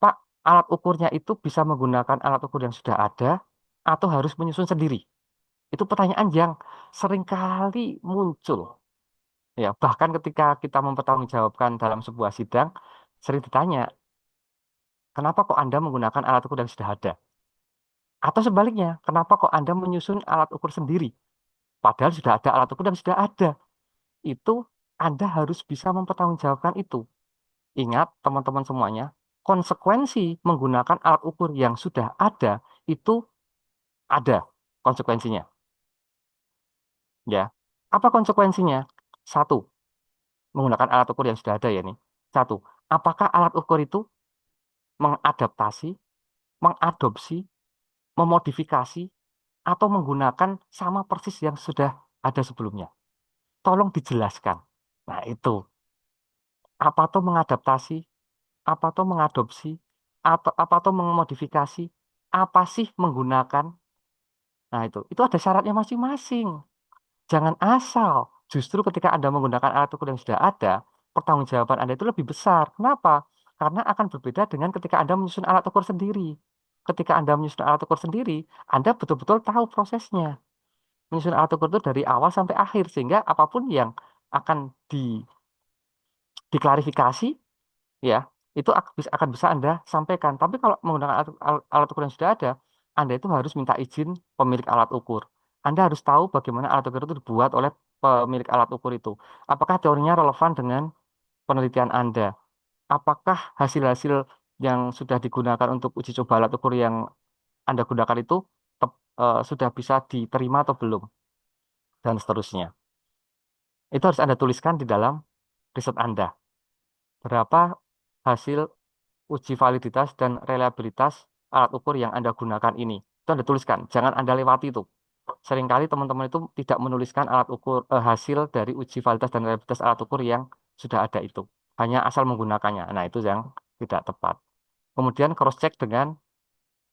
Pak, alat ukurnya itu bisa menggunakan alat ukur yang sudah ada atau harus menyusun sendiri? Itu pertanyaan yang sering kali muncul. Ya, bahkan ketika kita mempertanggungjawabkan dalam sebuah sidang, sering ditanya, kenapa kok Anda menggunakan alat ukur yang sudah ada? Atau sebaliknya, kenapa kok Anda menyusun alat ukur sendiri? Padahal sudah ada alat ukur yang sudah ada. Itu Anda harus bisa mempertanggungjawabkan itu. Ingat, teman-teman semuanya, konsekuensi menggunakan alat ukur yang sudah ada itu ada konsekuensinya. Ya, apa konsekuensinya? Satu, menggunakan alat ukur yang sudah ada ya nih. Satu, apakah alat ukur itu mengadaptasi, mengadopsi, memodifikasi, atau menggunakan sama persis yang sudah ada sebelumnya? Tolong dijelaskan. Nah, itu. Apa tuh mengadaptasi, apa tuh mengadopsi, atau apa tuh memodifikasi, apa sih menggunakan? Nah, itu ada syaratnya masing-masing. Jangan asal. Justru ketika Anda menggunakan alat ukur yang sudah ada, pertanggungjawaban Anda itu lebih besar. Kenapa? Karena akan berbeda dengan ketika Anda menyusun alat ukur sendiri. Ketika Anda menyusun alat ukur sendiri, Anda betul-betul tahu prosesnya. Menyusun alat ukur itu dari awal sampai akhir, sehingga apapun yang akan diklarifikasi, ya, itu akan bisa Anda sampaikan. Tapi kalau menggunakan alat ukur yang sudah ada, Anda itu harus minta izin pemilik alat ukur. Anda harus tahu bagaimana alat ukur itu dibuat oleh pemilik alat ukur itu. Apakah teorinya relevan dengan penelitian Anda? Apakah hasil-hasil yang sudah digunakan untuk uji coba alat ukur yang Anda gunakan itu sudah bisa diterima atau belum? Dan seterusnya. Itu harus Anda tuliskan di dalam riset Anda. Berapa hasil uji validitas dan reliabilitas alat ukur yang Anda gunakan ini. Itu Anda tuliskan, jangan Anda lewati itu. Seringkali teman-teman itu tidak menuliskan alat ukur hasil dari uji validitas dan reliabilitas alat ukur yang sudah ada itu. Hanya asal menggunakannya. Nah, itu yang tidak tepat. Kemudian cross check dengan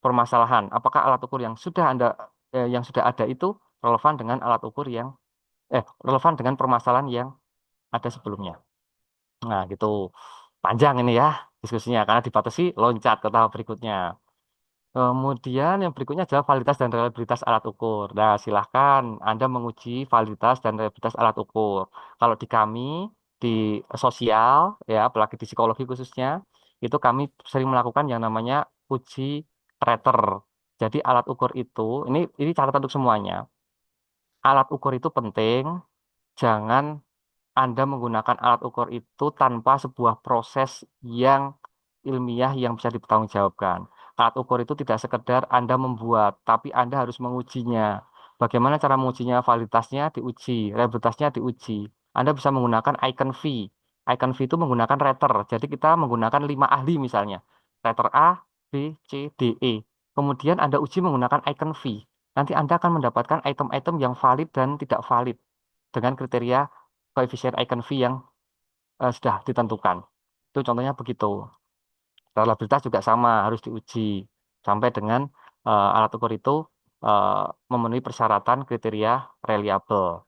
permasalahan. Apakah alat ukur yang sudah ada itu relevan dengan alat ukur yang relevan dengan permasalahan yang ada sebelumnya. Nah, gitu. Panjang ini ya diskusinya karena dibatasi loncat ke tahap berikutnya. Kemudian yang berikutnya adalah validitas dan reliabilitas alat ukur. Nah, silahkan Anda menguji validitas dan reliabilitas alat ukur. Kalau di kami, di sosial, ya, apalagi di psikologi khususnya, itu kami sering melakukan yang namanya uji treter. Jadi alat ukur itu, ini catatan untuk semuanya. Alat ukur itu penting, jangan Anda menggunakan alat ukur itu tanpa sebuah proses yang ilmiah yang bisa dipertanggungjawabkan. Alat ukur itu tidak sekedar Anda membuat, tapi Anda harus mengujinya. Bagaimana cara mengujinya? Validitasnya diuji, reliabilitasnya diuji. Anda bisa menggunakan icon V. Icon V itu menggunakan rater. Jadi kita menggunakan 5 ahli misalnya. Rater A, B, C, D, E. Kemudian Anda uji menggunakan icon V. Nanti Anda akan mendapatkan item-item yang valid dan tidak valid dengan kriteria koefisien icon V yang sudah ditentukan. Itu contohnya begitu. Reliabilitas juga sama, harus diuji sampai dengan alat ukur itu eh, memenuhi persyaratan kriteria reliable.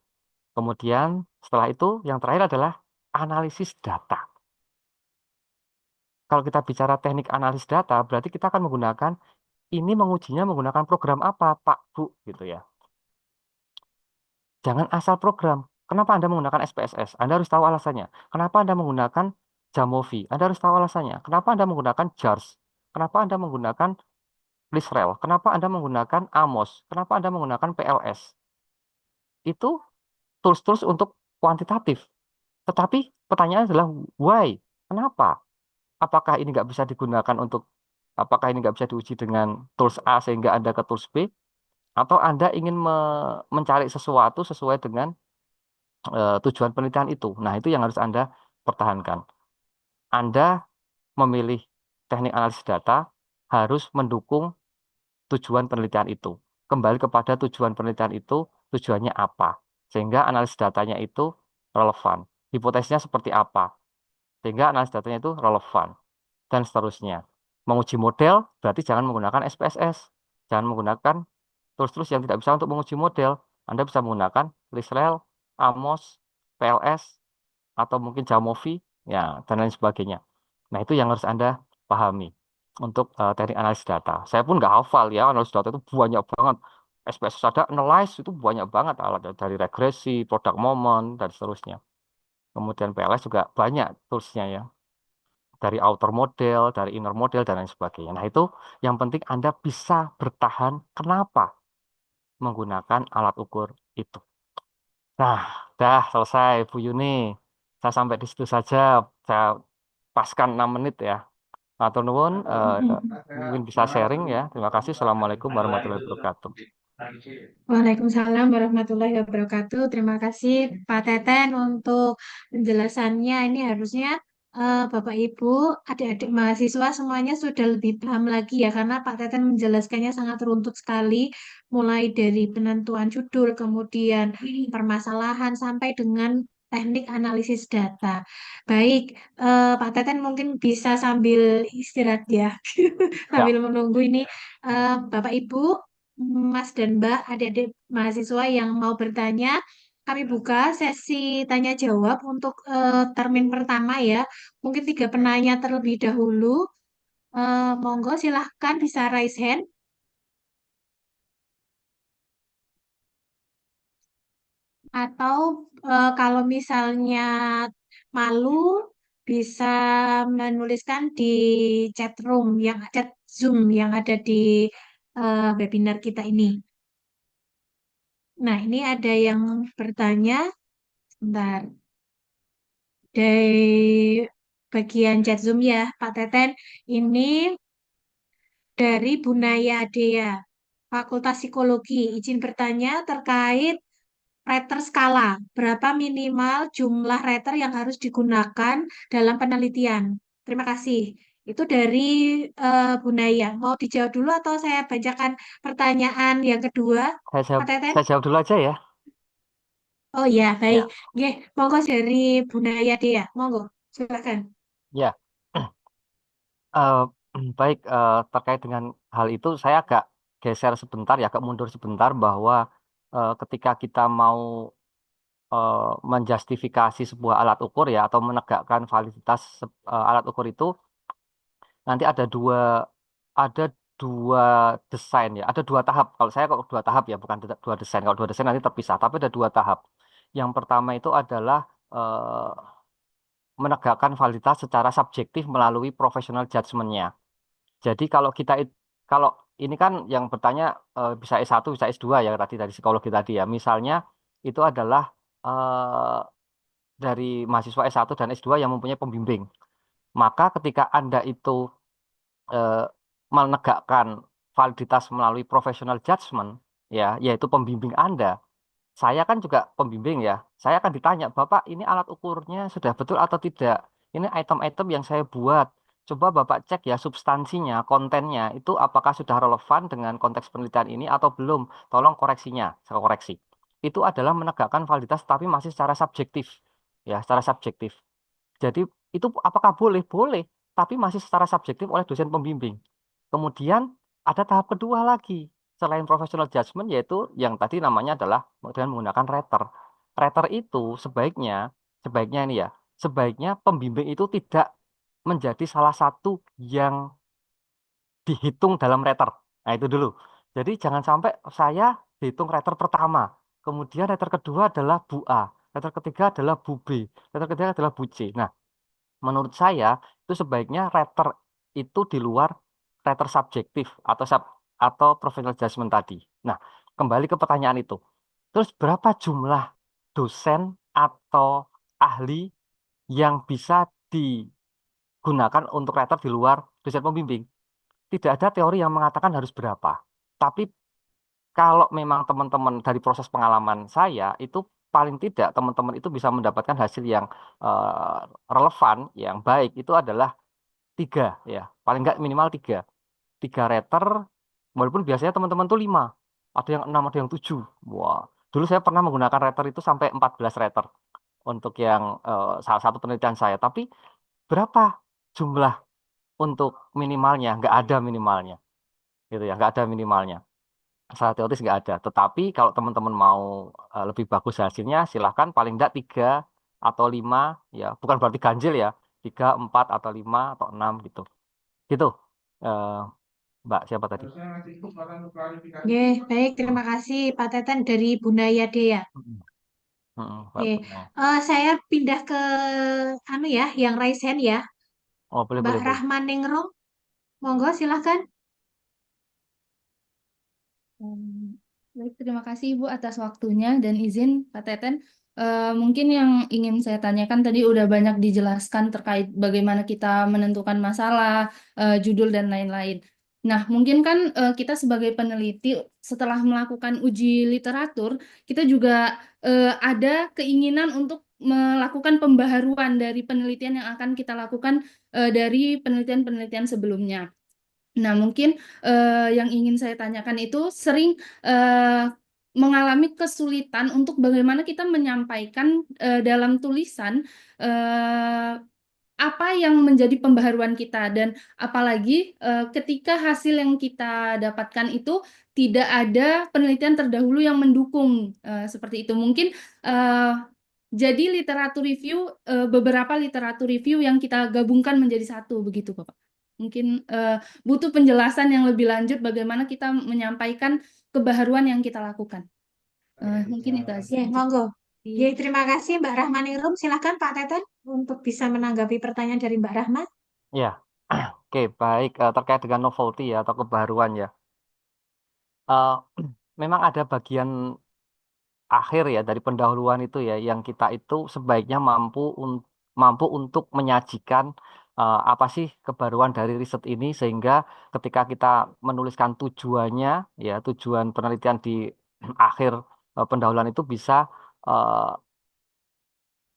Kemudian setelah itu yang terakhir adalah analisis data. Kalau kita bicara teknik analisis data, berarti kita akan menggunakan ini mengujinya menggunakan program apa, Pak, Bu, gitu ya. Jangan asal program. Kenapa Anda menggunakan SPSS? Anda harus tahu alasannya. Kenapa Anda menggunakan Jamovi? Anda harus tahu alasannya. Kenapa Anda menggunakan JARS? Kenapa Anda menggunakan Lisrel? Kenapa Anda menggunakan AMOS? Kenapa Anda menggunakan PLS? Itu tools-tools untuk kuantitatif. Tetapi pertanyaannya adalah why? Kenapa? Apakah ini nggak bisa digunakan apakah ini nggak bisa diuji dengan tools A sehingga Anda ke tools B? Atau Anda ingin mencari sesuatu sesuai dengan tujuan penelitian itu. Nah, itu yang harus Anda pertahankan. Anda memilih teknik analisis data harus mendukung tujuan penelitian itu. Kembali kepada tujuan penelitian itu, tujuannya apa? Sehingga analisis datanya itu relevan. Hipotesisnya seperti apa? Sehingga analisis datanya itu relevan. Dan seterusnya. Menguji model berarti jangan menggunakan SPSS. Jangan menggunakan tools-tools yang tidak bisa untuk menguji model. Anda bisa menggunakan Lisrel, Amos, PLS, atau mungkin Jamovi, ya, dan lain sebagainya. Nah, itu yang harus Anda pahami untuk teknik analisis data. Saya pun nggak hafal ya, analisis data itu banyak banget. SPSS ada, analyze itu banyak banget alat dari regresi, product moment, dan seterusnya. Kemudian PLS juga banyak toolsnya ya, dari outer model, dari inner model, dan lain sebagainya. Nah, itu yang penting Anda bisa bertahan. Kenapa menggunakan alat ukur itu? Nah, dah selesai Bu Yuni. Saya sampai di situ saja. Saya paskan 6 menit ya. Matur nuwun, mungkin bisa sharing ya. Terima kasih. Assalamualaikum warahmatullahi wabarakatuh. Waalaikumsalam warahmatullahi wabarakatuh. Terima kasih Pak Teten untuk penjelasannya. Ini harusnya Bapak Ibu, adik-adik mahasiswa semuanya sudah lebih paham lagi ya, karena Pak Teten menjelaskannya sangat runtut sekali, mulai dari penentuan judul, kemudian permasalahan, sampai dengan teknik analisis data. Baik, Pak Teten mungkin bisa sambil istirahat ya, Ya, sambil menunggu ini. Bapak Ibu, Mas dan Mbak, adik-adik mahasiswa yang mau bertanya, kami buka sesi tanya jawab untuk termin pertama ya. Mungkin 3 penanya terlebih dahulu. Monggo silahkan bisa raise hand. Atau kalau misalnya malu, bisa menuliskan di chat room, chat Zoom yang ada di webinar kita ini. Nah, ini ada yang bertanya. Sebentar. Dari bagian chat Zoom ya, Pak Teten. Ini dari Bunaya Dea, Fakultas Psikologi. Izin bertanya terkait Writer skala. Berapa minimal jumlah writer yang harus digunakan dalam penelitian? Terima kasih. Itu dari Bu Naya. Mau dijawab dulu atau saya bacakan pertanyaan yang kedua, Saya jawab, Pak Teten? saya jawab dulu aja ya. Oh ya, baik. Ya, Oke, monggo dari Bu Naya dia. Monggo, silakan. ya. Eh, baik, terkait dengan hal itu saya agak geser sebentar ya, agak mundur sebentar bahwa ketika kita mau menjustifikasi sebuah alat ukur ya atau menegakkan validitas alat ukur itu nanti ada dua desain ya, ada dua tahap. Kalau saya kok dua tahap ya, bukan dua desain. Kalau dua desain nanti terpisah, tapi ada dua tahap. Yang pertama itu adalah eh, menegakkan validitas secara subjektif melalui professional judgment-nya. Jadi kalau ini kan yang bertanya bisa S1, bisa S2 ya tadi dari psikologi tadi ya. Misalnya itu adalah eh, dari mahasiswa S1 dan S2 yang mempunyai pembimbing. Maka ketika Anda itu eh, menegakkan validitas melalui professional judgment ya, yaitu pembimbing Anda, saya kan juga pembimbing ya. Saya akan ditanya, Bapak ini alat ukurnya sudah betul atau tidak? Ini item-item yang saya buat. Coba Bapak cek ya substansinya, kontennya itu apakah sudah relevan dengan konteks penelitian ini atau belum. Tolong koreksinya, saya koreksi. Itu adalah menegakkan validitas tapi masih secara subjektif. Ya, secara subjektif. Jadi itu apakah boleh? Boleh, tapi masih secara subjektif oleh dosen pembimbing. Kemudian ada tahap kedua lagi selain professional judgment yaitu yang tadi namanya adalah dengan menggunakan rater. Rater itu sebaiknya ini ya, sebaiknya pembimbing itu tidak menjadi salah satu yang dihitung dalam rater. Nah, itu dulu. Jadi jangan sampai saya dihitung rater pertama, kemudian rater kedua adalah Bu A, rater ketiga adalah Bu B, rater ketiga adalah Bu C. Nah, menurut saya itu sebaiknya rater itu di luar rater subjektif atau professional judgment tadi. Nah, kembali ke pertanyaan itu. Terus berapa jumlah dosen atau ahli yang bisa digunakan untuk rater di luar dosen pembimbing? Tidak ada teori yang mengatakan harus berapa. Tapi kalau memang teman-teman dari proses pengalaman saya itu paling tidak teman-teman itu bisa mendapatkan hasil yang eh, relevan, yang baik itu adalah tiga ya, paling nggak minimal tiga rater, walaupun biasanya teman-teman tuh lima, ada yang enam, ada yang tujuh. Wah, dulu saya pernah menggunakan rater itu sampai 14 rater untuk yang salah satu penelitian saya. Tapi berapa jumlah untuk minimalnya? Nggak ada minimalnya, gitu ya, nggak ada minimalnya. Secara teoritis nggak ada. Tetapi kalau teman-teman mau lebih bagus hasilnya, silahkan paling nggak tiga atau lima, ya, bukan berarti ganjil ya, tiga, empat atau lima atau enam gitu. Gitu, eh, Mbak siapa tadi? Oke, baik. Terima kasih Pak Teten dari Bu Naya Dea. Mm-mm. Mbak Oke, Putri. saya pindah ke anu ya, yang raise hand ya. Oh, boleh, Mbak boleh, boleh. Rahmaningrum, monggo silahkan. Hmm, Baik, terima kasih Ibu atas waktunya dan izin Pak Teten. Mungkin yang ingin saya tanyakan tadi udah banyak dijelaskan terkait bagaimana kita menentukan masalah, judul dan lain-lain. Nah, mungkin kan kita sebagai peneliti setelah melakukan uji literatur, kita juga ada keinginan untuk melakukan pembaharuan dari penelitian yang akan kita lakukan dari penelitian-penelitian sebelumnya. Nah, mungkin yang ingin saya tanyakan itu sering mengalami kesulitan untuk bagaimana kita menyampaikan dalam tulisan eh, apa yang menjadi pembaharuan kita dan apalagi ketika hasil yang kita dapatkan itu tidak ada penelitian terdahulu yang mendukung seperti itu. Mungkin eh, jadi literatur review beberapa literatur review yang kita gabungkan menjadi satu begitu, Bapak. Mungkin butuh penjelasan yang lebih lanjut bagaimana kita menyampaikan kebaharuan yang kita lakukan. Mungkin itu aja. Oke, monggo. Ya, terima kasih Mbak Rahmaningrum. Silahkan Pak Teten untuk bisa menanggapi pertanyaan dari Mbak Rahma. Ya, oke, baik. Terkait dengan novelty ya atau kebaruan ya. Eh, memang ada bagian akhir ya dari pendahuluan itu ya yang kita itu sebaiknya mampu untuk menyajikan apa sih kebaruan dari riset ini sehingga ketika kita menuliskan tujuannya ya tujuan penelitian di akhir pendahuluan itu eh,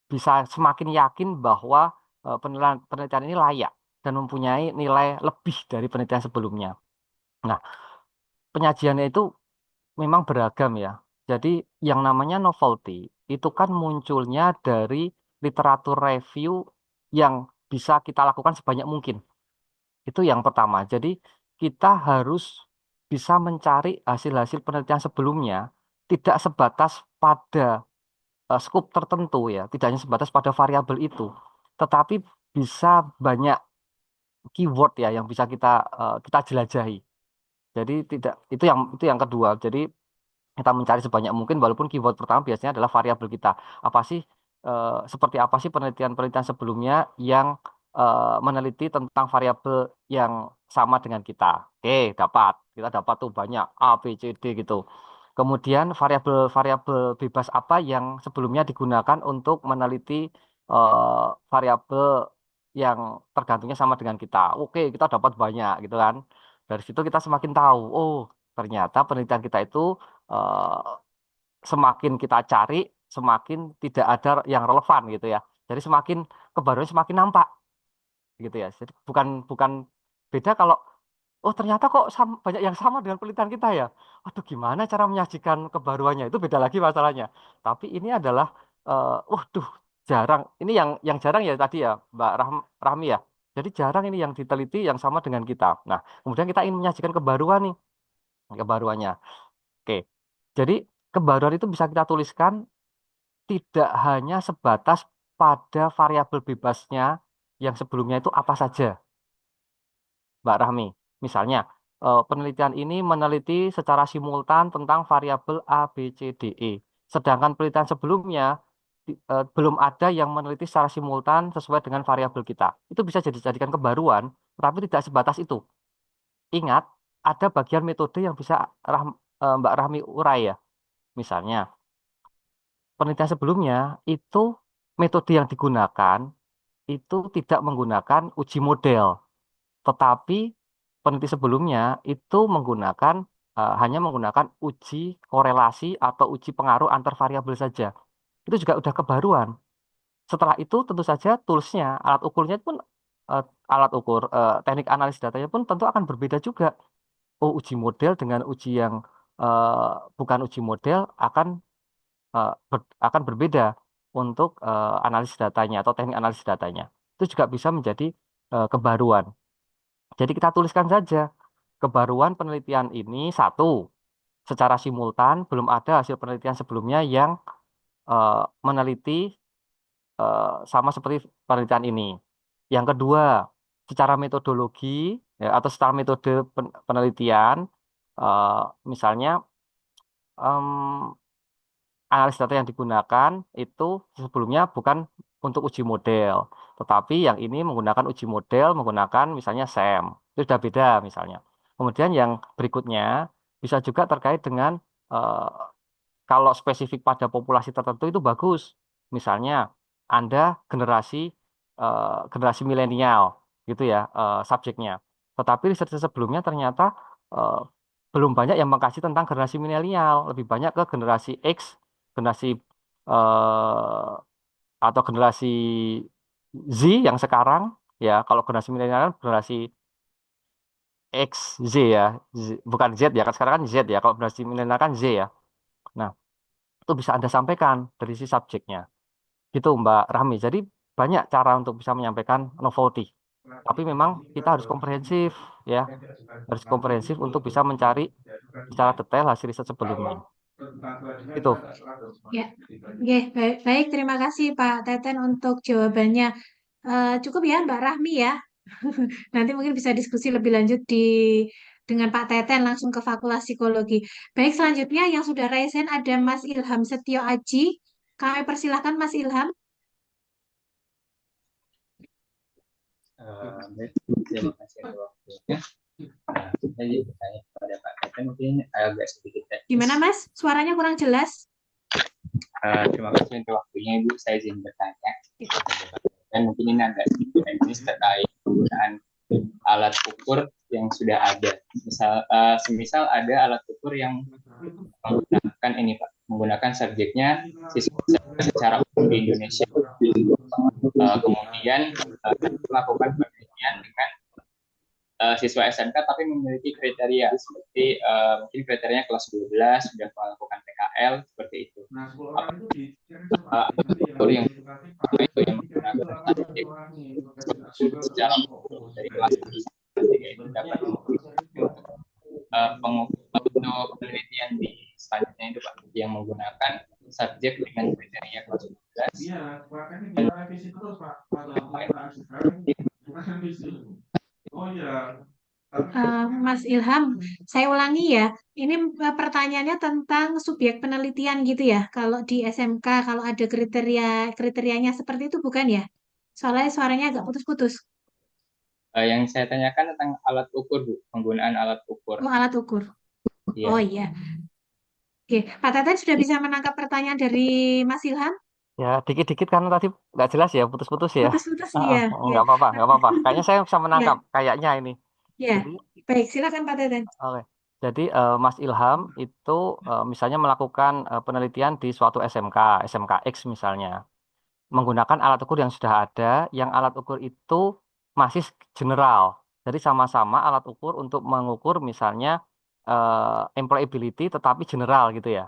bisa semakin yakin bahwa penelitian ini layak dan mempunyai nilai lebih dari penelitian sebelumnya. Nah, penyajiannya itu memang beragam ya. Jadi yang namanya novelty itu kan munculnya dari literatur review yang bisa kita lakukan sebanyak mungkin. Itu yang pertama. Jadi kita harus bisa mencari hasil-hasil penelitian sebelumnya tidak sebatas pada skop tertentu ya, tidak hanya sebatas pada variabel itu, tetapi bisa banyak keyword ya yang bisa kita jelajahi. Jadi tidak itu yang kedua. Jadi kita mencari sebanyak mungkin walaupun keyword pertama biasanya adalah variabel kita. Apa sih seperti apa sih penelitian-penelitian sebelumnya yang meneliti tentang variabel yang sama dengan kita. Oke, kita dapat tuh banyak A, B, C, D gitu. Kemudian variabel-variabel bebas apa yang sebelumnya digunakan untuk meneliti variabel yang tergantungnya sama dengan kita. Oke, kita dapat banyak gitu kan. Dari situ kita semakin tahu, oh ternyata penelitian kita itu eh, semakin kita cari, semakin tidak ada yang relevan gitu ya. Jadi semakin kebaruan semakin nampak gitu ya. Jadi bukan bukan beda kalau oh ternyata kok banyak yang sama dengan penelitian kita ya. Waduh gimana cara menyajikan kebaruannya itu beda lagi masalahnya. Tapi ini adalah waduh jarang. Ini yang jarang ya tadi ya Mbak Rahmi ya. Jadi jarang ini yang diteliti yang sama dengan kita. Nah, kemudian kita ingin menyajikan kebaruan nih, kebaruannya. Oke. Jadi kebaruan itu bisa kita tuliskan tidak hanya sebatas pada variabel bebasnya yang sebelumnya itu apa saja, Mbak Rahmi. Misalnya, penelitian ini meneliti secara simultan tentang variabel A, B, C, D, E. Sedangkan penelitian sebelumnya belum ada yang meneliti secara simultan sesuai dengan variabel kita. Itu bisa dijadikan kebaruan, tapi tidak sebatas itu. Ingat, ada bagian metode yang bisa Mbak Rahmi urai ya. Misalnya, penelitian sebelumnya itu metode yang digunakan itu tidak menggunakan uji model, tetapi peneliti sebelumnya itu hanya menggunakan uji korelasi atau uji pengaruh antar variabel saja. Itu juga udah kebaruan. Setelah itu tentu saja toolsnya, alat ukurnya pun eh, teknik analisis datanya pun tentu akan berbeda juga. Oh, uji model dengan uji yang eh, bukan uji model akan berbeda untuk analisis datanya atau teknik analisis datanya. Itu juga bisa menjadi kebaruan. Jadi kita tuliskan saja kebaruan penelitian ini satu, secara simultan belum ada hasil penelitian sebelumnya yang meneliti sama seperti penelitian ini. Yang kedua, secara metodologi ya, atau secara metode penelitian, eh, misalnya em, analis data yang digunakan itu sebelumnya bukan untuk uji model, tetapi yang ini menggunakan uji model menggunakan misalnya SEM. Itu sudah beda misalnya. Kemudian yang berikutnya bisa juga terkait dengan eh, kalau spesifik pada populasi tertentu itu bagus. Misalnya Anda generasi milenial gitu ya subjeknya. Tetapi riset sebelumnya ternyata eh, belum banyak yang mengkaji tentang generasi milenial, lebih banyak ke generasi X, generasi atau generasi Z yang sekarang ya. Kalau generasi milenial kan generasi X Z ya, bukan Z ya kan sekarang kan Z ya. Kalau generasi milenial kan Z ya. Nah, itu bisa Anda sampaikan dari si subjeknya. Gitu Mbak Rahmi. Jadi banyak cara untuk bisa menyampaikan novelty. Tapi memang kita harus komprehensif ya. Harus komprehensif untuk bisa mencari secara detail hasil riset sebelumnya. Itu. Ya, oke, baik, baik. Terima kasih Pak Teten untuk jawabannya. Cukup ya Mbak Rahmi ya. Nanti mungkin bisa diskusi lebih lanjut dengan Pak Teten langsung ke Fakultas Psikologi. Baik, selanjutnya yang sudah raisen ada Mas Ilham Setio Aji. Kami persilahkan Mas Ilham. Baik, terima kasih atas waktunya. Saya jadi bertanya kepada Pak Teten mungkin agak sedikit teknis. Gimana Mas? Suaranya kurang jelas. Terima kasih untuk waktunya Ibu. Saya izin bertanya. Dan mungkin ini agak sedikit teknis terkait penggunaan alat ukur yang sudah ada. Semisal ada alat ukur yang menggunakan ini Pak, menggunakan subjeknya siswa secara umum di Indonesia. Kemudian melakukan penelitian dengan siswa SMK tapi memiliki kriteria seperti mungkin kriterianya kelas 12 sudah melakukan PKL seperti itu. Apapun yang menggunakan subjek secara umum dari kelas 3 itu dapat untuk penelitian di selanjutnya itu Pak yang menggunakan subjek dengan kriteria kelas 12. Mas Ilham, saya ulangi ya. Ini pertanyaannya tentang subjek penelitian gitu ya. Kalau di SMK, kalau ada kriterianya seperti itu bukan ya? Soalnya suaranya agak putus-putus. Yang saya tanyakan tentang alat ukur, Bu, penggunaan alat ukur. Oh, alat ukur. Iya. Oh iya. Oke, Pak Teten sudah bisa menangkap pertanyaan dari Mas Ilham? Ya, dikit-dikit kan tadi nggak jelas ya, putus-putus ya. Putus-putus Ah, iya. nggak apa-apa, nggak apa-apa. Kayaknya saya bisa Ya, menangkap, kayaknya ini. ya. Jadi, Baik, silakan Pak Teten. oke. Jadi Mas Ilham itu misalnya melakukan penelitian di suatu SMK, SMKX misalnya, menggunakan alat ukur yang sudah ada, yang alat ukur itu masih general. Jadi sama-sama alat ukur untuk mengukur misalnya employability tetapi general gitu ya.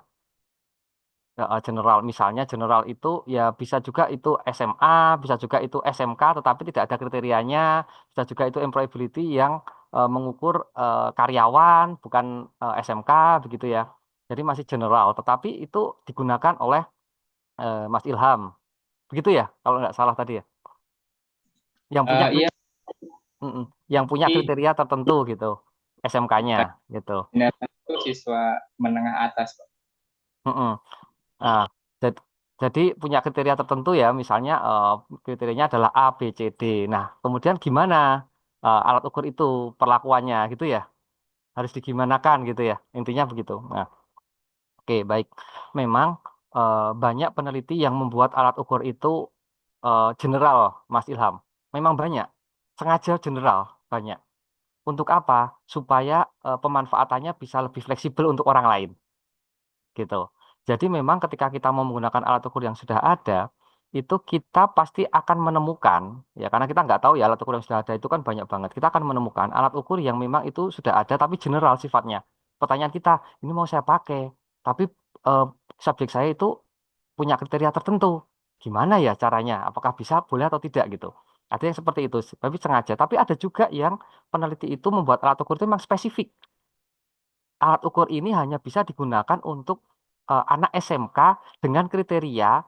General misalnya general itu ya bisa juga itu SMA, bisa juga itu SMK tetapi tidak ada kriterianya, bisa juga itu employability yang mengukur karyawan bukan SMK begitu ya. Jadi masih general tetapi itu digunakan oleh Mas Ilham. Begitu ya kalau nggak salah tadi ya. Yang punya Iya, yang punya di kriteria tertentu gitu. SMK-nya gitu. itu siswa menengah atas, Pak. Mm-mm. Nah, jadi punya kriteria tertentu ya, misalnya kriterianya adalah A, B, C, D. Nah, kemudian gimana alat ukur itu perlakuannya gitu ya, harus digimanakan gitu ya, intinya begitu. Nah, oke baik. Memang banyak peneliti yang membuat alat ukur itu general, Mas Ilham. Memang banyak, sengaja general banyak. Untuk apa? Supaya pemanfaatannya bisa lebih fleksibel untuk orang lain gitu. Jadi memang ketika kita mau menggunakan alat ukur yang sudah ada, itu kita pasti akan menemukan, ya karena kita nggak tahu ya alat ukur yang sudah ada itu kan banyak banget. Kita akan menemukan alat ukur yang memang itu sudah ada tapi general sifatnya. Pertanyaan kita, ini mau saya pakai, tapi eh, subjek saya itu punya kriteria tertentu. Gimana ya caranya? Apakah bisa, boleh atau tidak gitu. Ada yang seperti itu, tapi sengaja. Tapi ada juga yang peneliti itu membuat alat ukur itu memang spesifik. Alat ukur ini hanya bisa digunakan untuk anak SMK dengan kriteria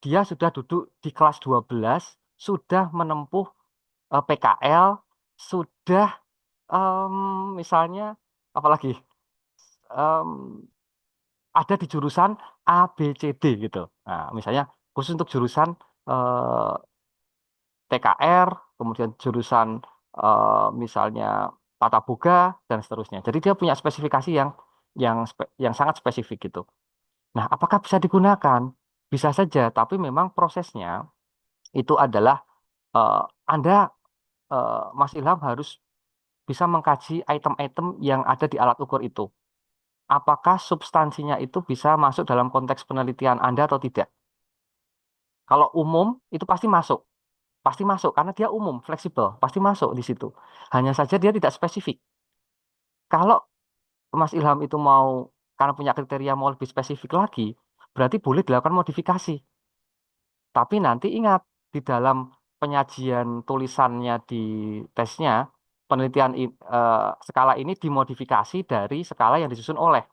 dia sudah duduk di kelas 12, sudah menempuh PKL, sudah misalnya apalagi em, ada di jurusan A, B, C, D gitu. Nah, misalnya khusus untuk jurusan eh, TKR, kemudian jurusan misalnya tata boga dan seterusnya. Jadi dia punya spesifikasi yang sangat spesifik gitu. Nah, apakah bisa digunakan? Bisa saja, tapi memang prosesnya itu adalah eh, Anda, Mas Ilham harus bisa mengkaji item-item yang ada di alat ukur itu. Apakah substansinya itu bisa masuk dalam konteks penelitian Anda atau tidak? Kalau umum, itu pasti masuk karena dia umum, fleksibel, pasti masuk di situ. Hanya saja dia tidak spesifik. Kalau Mas Ilham itu mau karena punya kriteria mau lebih spesifik lagi, berarti boleh dilakukan modifikasi. Tapi nanti ingat, di dalam penyajian tulisannya di tesnya, penelitian skala ini dimodifikasi dari skala yang disusun oleh,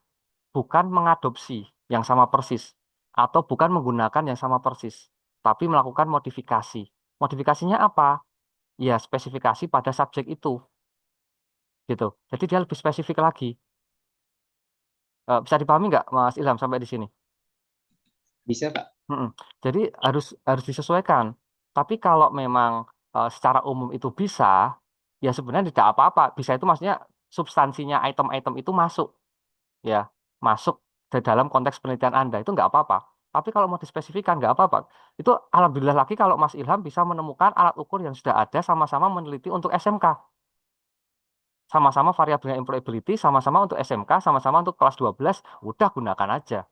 bukan mengadopsi yang sama persis, atau bukan menggunakan yang sama persis, tapi melakukan modifikasi. Modifikasinya apa? Ya, spesifikasi pada subjek itu, gitu. Jadi dia lebih spesifik lagi. Bisa dipahami nggak, Mas Ilham, sampai di sini? Bisa, Pak. Mm-mm. Jadi harus disesuaikan. Tapi kalau memang secara umum itu bisa, ya sebenarnya tidak apa-apa. Bisa itu maksudnya substansinya item-item itu masuk, ya masuk di dalam konteks penelitian Anda itu nggak apa-apa. Tapi kalau mau dispesifikan nggak apa-apa. Itu alhamdulillah lagi kalau Mas Ilham bisa menemukan alat ukur yang sudah ada sama-sama meneliti untuk SMK. Sama-sama variabelnya employability, sama-sama untuk SMK, sama-sama untuk kelas 12, udah gunakan aja.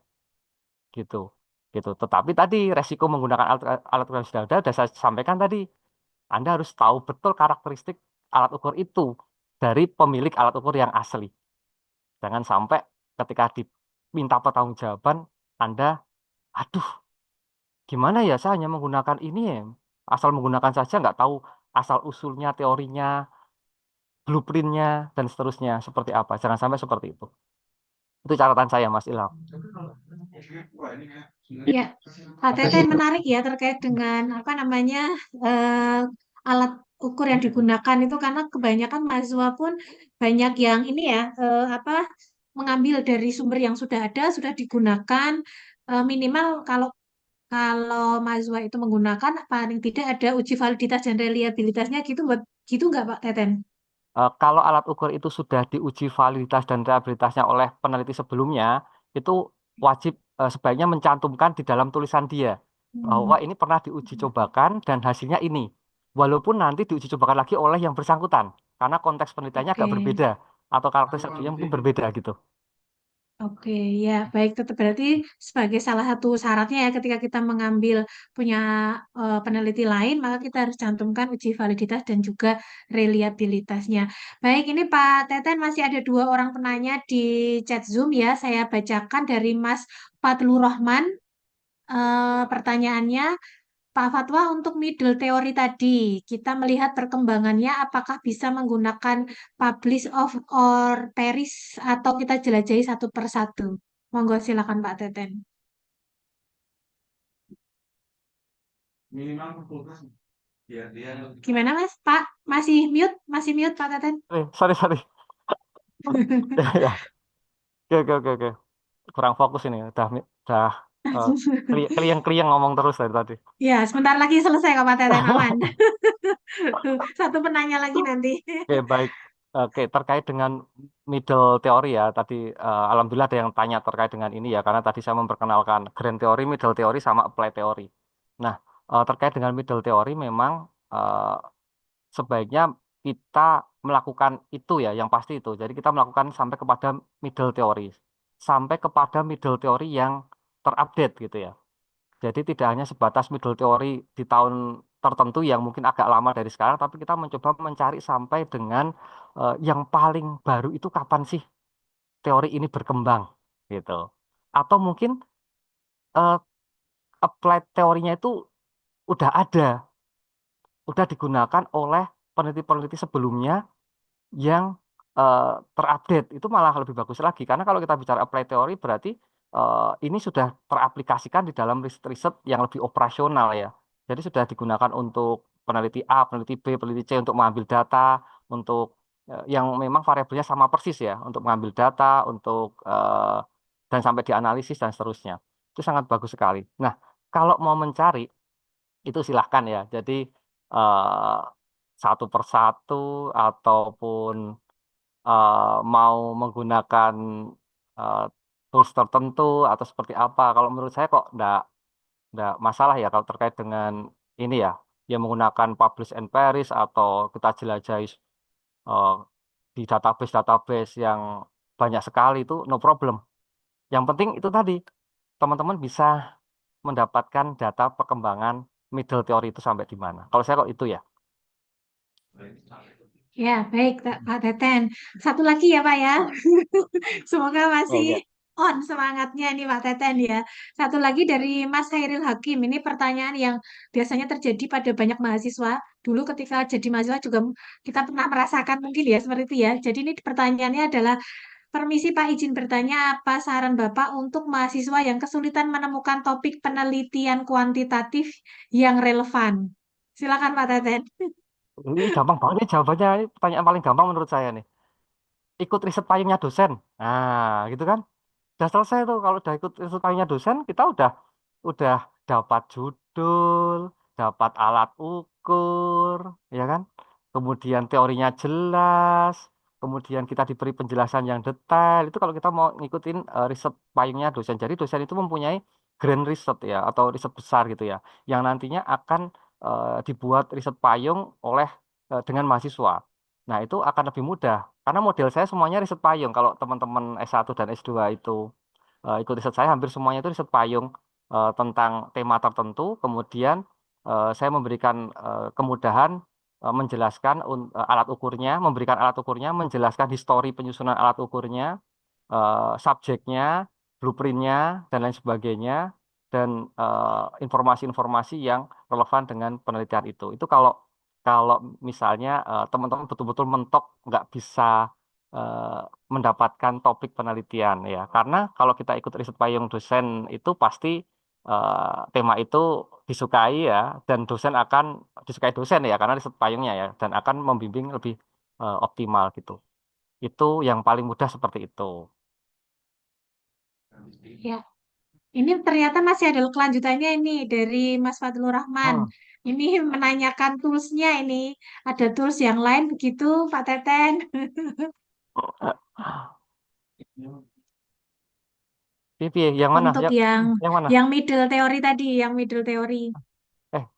gitu. Gitu. Tetapi tadi resiko menggunakan alat ukur yang sudah ada, saya sampaikan tadi. Anda harus tahu betul karakteristik alat ukur itu dari pemilik alat ukur yang asli. Jangan sampai ketika diminta pertanggungjawaban, Anda, aduh, gimana ya, saya hanya menggunakan ini ya, asal menggunakan saja, nggak tahu asal usulnya, teorinya, blueprintnya, dan seterusnya seperti apa. Jangan sampai seperti itu. Itu catatan saya, Mas Ilham. Ya, Pak Teten menarik ya terkait dengan apa namanya alat ukur yang digunakan itu karena kebanyakan mahasiswa pun banyak yang ini ya apa mengambil dari sumber yang sudah ada sudah digunakan minimal kalau kalau mahasiswa itu menggunakan paling tidak ada uji validitas dan reliabilitasnya gitu gitu nggak Pak Teten? Kalau alat ukur itu sudah diuji validitas dan reliabilitasnya oleh peneliti sebelumnya, itu wajib sebaiknya mencantumkan di dalam tulisan dia bahwa Hmm, ini pernah diuji cobakan dan hasilnya ini. Walaupun nanti diuji cobakan lagi oleh yang bersangkutan, karena konteks penelitiannya oke. agak berbeda atau karakteristiknya mungkin berbeda gitu. Oke, ya baik tetap berarti sebagai salah satu syaratnya ya ketika kita mengambil punya peneliti lain maka kita harus cantumkan uji validitas dan juga reliabilitasnya. Baik, ini Pak Teten masih ada dua orang penanya di chat Zoom ya. Saya bacakan dari Mas Fadlur Rahman pertanyaannya. Pak Fatwa, untuk middle teori tadi, kita melihat perkembangannya apakah bisa menggunakan publish of or perish atau kita jelajahi satu per satu. Monggo silakan Pak Teten. Gimana Mas? Pak, masih mute Pak Teten. Sorry, sorry. Ya, ya. Oke, oke, oke, oke. Kurang fokus ini. Udah kliyang-kliyang ngomong terus dari tadi. Ya, sebentar lagi selesai kok Pak Teten, aman. Satu penanya lagi nanti. Oke, baik. Oke, terkait dengan middle teori ya, tadi alhamdulillah ada yang tanya terkait dengan ini ya, karena tadi saya memperkenalkan grand teori, middle teori, sama apply teori. Nah, terkait dengan middle teori memang eh, sebaiknya kita melakukan itu ya, yang pasti itu. Jadi kita melakukan sampai kepada middle teori, sampai kepada middle teori yang terupdate gitu ya. Jadi tidak hanya sebatas middle teori di tahun tertentu yang mungkin agak lama dari sekarang, tapi kita mencoba mencari sampai dengan yang paling baru itu kapan sih teori ini berkembang gitu. Atau mungkin eh, applied teorinya itu udah ada, udah digunakan oleh peneliti-peneliti sebelumnya yang eh, terupdate. Itu malah lebih bagus lagi karena kalau kita bicara applied teori berarti ini sudah teraplikasikan di dalam riset-riset yang lebih operasional ya. Jadi sudah digunakan untuk peneliti A, peneliti B, peneliti C untuk mengambil data, untuk yang memang variabelnya sama persis ya, untuk mengambil data, untuk dan sampai dianalisis dan seterusnya. Itu sangat bagus sekali. Nah, kalau mau mencari itu silahkan ya. Jadi eh, satu persatu ataupun mau menggunakan eh, tools tertentu atau seperti apa. Kalau menurut saya kok enggak masalah ya kalau terkait dengan ini ya, yang menggunakan publish and perish atau kita jelajahi eh, di database-database yang banyak sekali itu no problem. Yang penting itu tadi teman-teman bisa mendapatkan data perkembangan middle teori itu sampai di mana. Kalau saya kok itu ya. Ya, baik Pak Teten. Satu lagi ya Pak ya. Semoga masih Oke. on semangatnya nih Pak Teten ya. Satu lagi dari Mas Hairil Hakim. Ini pertanyaan yang biasanya terjadi pada banyak mahasiswa. Dulu ketika jadi mahasiswa juga kita pernah merasakan mungkin ya seperti itu ya. Jadi ini pertanyaannya adalah, permisi Pak, izin bertanya, apa saran Bapak untuk mahasiswa yang kesulitan menemukan topik penelitian kuantitatif yang relevan? Silakan Pak Teten. Ini gampang banget nih jawabannya. Ini pertanyaan paling gampang menurut saya nih. Ikut riset payungnya dosen. Nah, gitu kan. Udah selesai tuh kalau udah ikut riset payungnya dosen, kita udah dapat judul, dapat alat ukur, ya kan? Kemudian teorinya jelas, kemudian kita diberi penjelasan yang detail. Itu kalau kita mau ngikutin riset payungnya dosen. Jadi dosen itu mempunyai grand riset ya atau riset besar gitu ya, yang nantinya akan dibuat riset payung oleh dengan mahasiswa. Nah, itu akan lebih mudah karena model saya semuanya riset payung kalau teman-teman S1 dan S2 itu. ikut riset saya hampir semuanya itu riset payung tentang tema tertentu. Kemudian saya memberikan kemudahan menjelaskan alat ukurnya, memberikan alat ukurnya, menjelaskan histori penyusunan alat ukurnya, subjeknya, blueprintnya, dan lain sebagainya, dan informasi-informasi yang relevan dengan penelitian itu. Itu kalau kalau misalnya teman-teman betul-betul mentok nggak bisa eh, mendapatkan topik penelitian ya, karena kalau kita ikut riset payung dosen itu pasti tema itu disukai ya, dan dosen akan disukai dosen ya karena riset payungnya ya, dan akan membimbing lebih optimal gitu. Itu yang paling mudah seperti itu. Ya, ini ternyata masih ada kelanjutannya ini dari Mas Fadlur Rahman. Hmm. Ini menanyakan toolsnya ini. Ada tools yang lain begitu, Pak Teten? Pipi, yang mana? Untuk Yang mana? yang middle teori tadi, yang middle teori.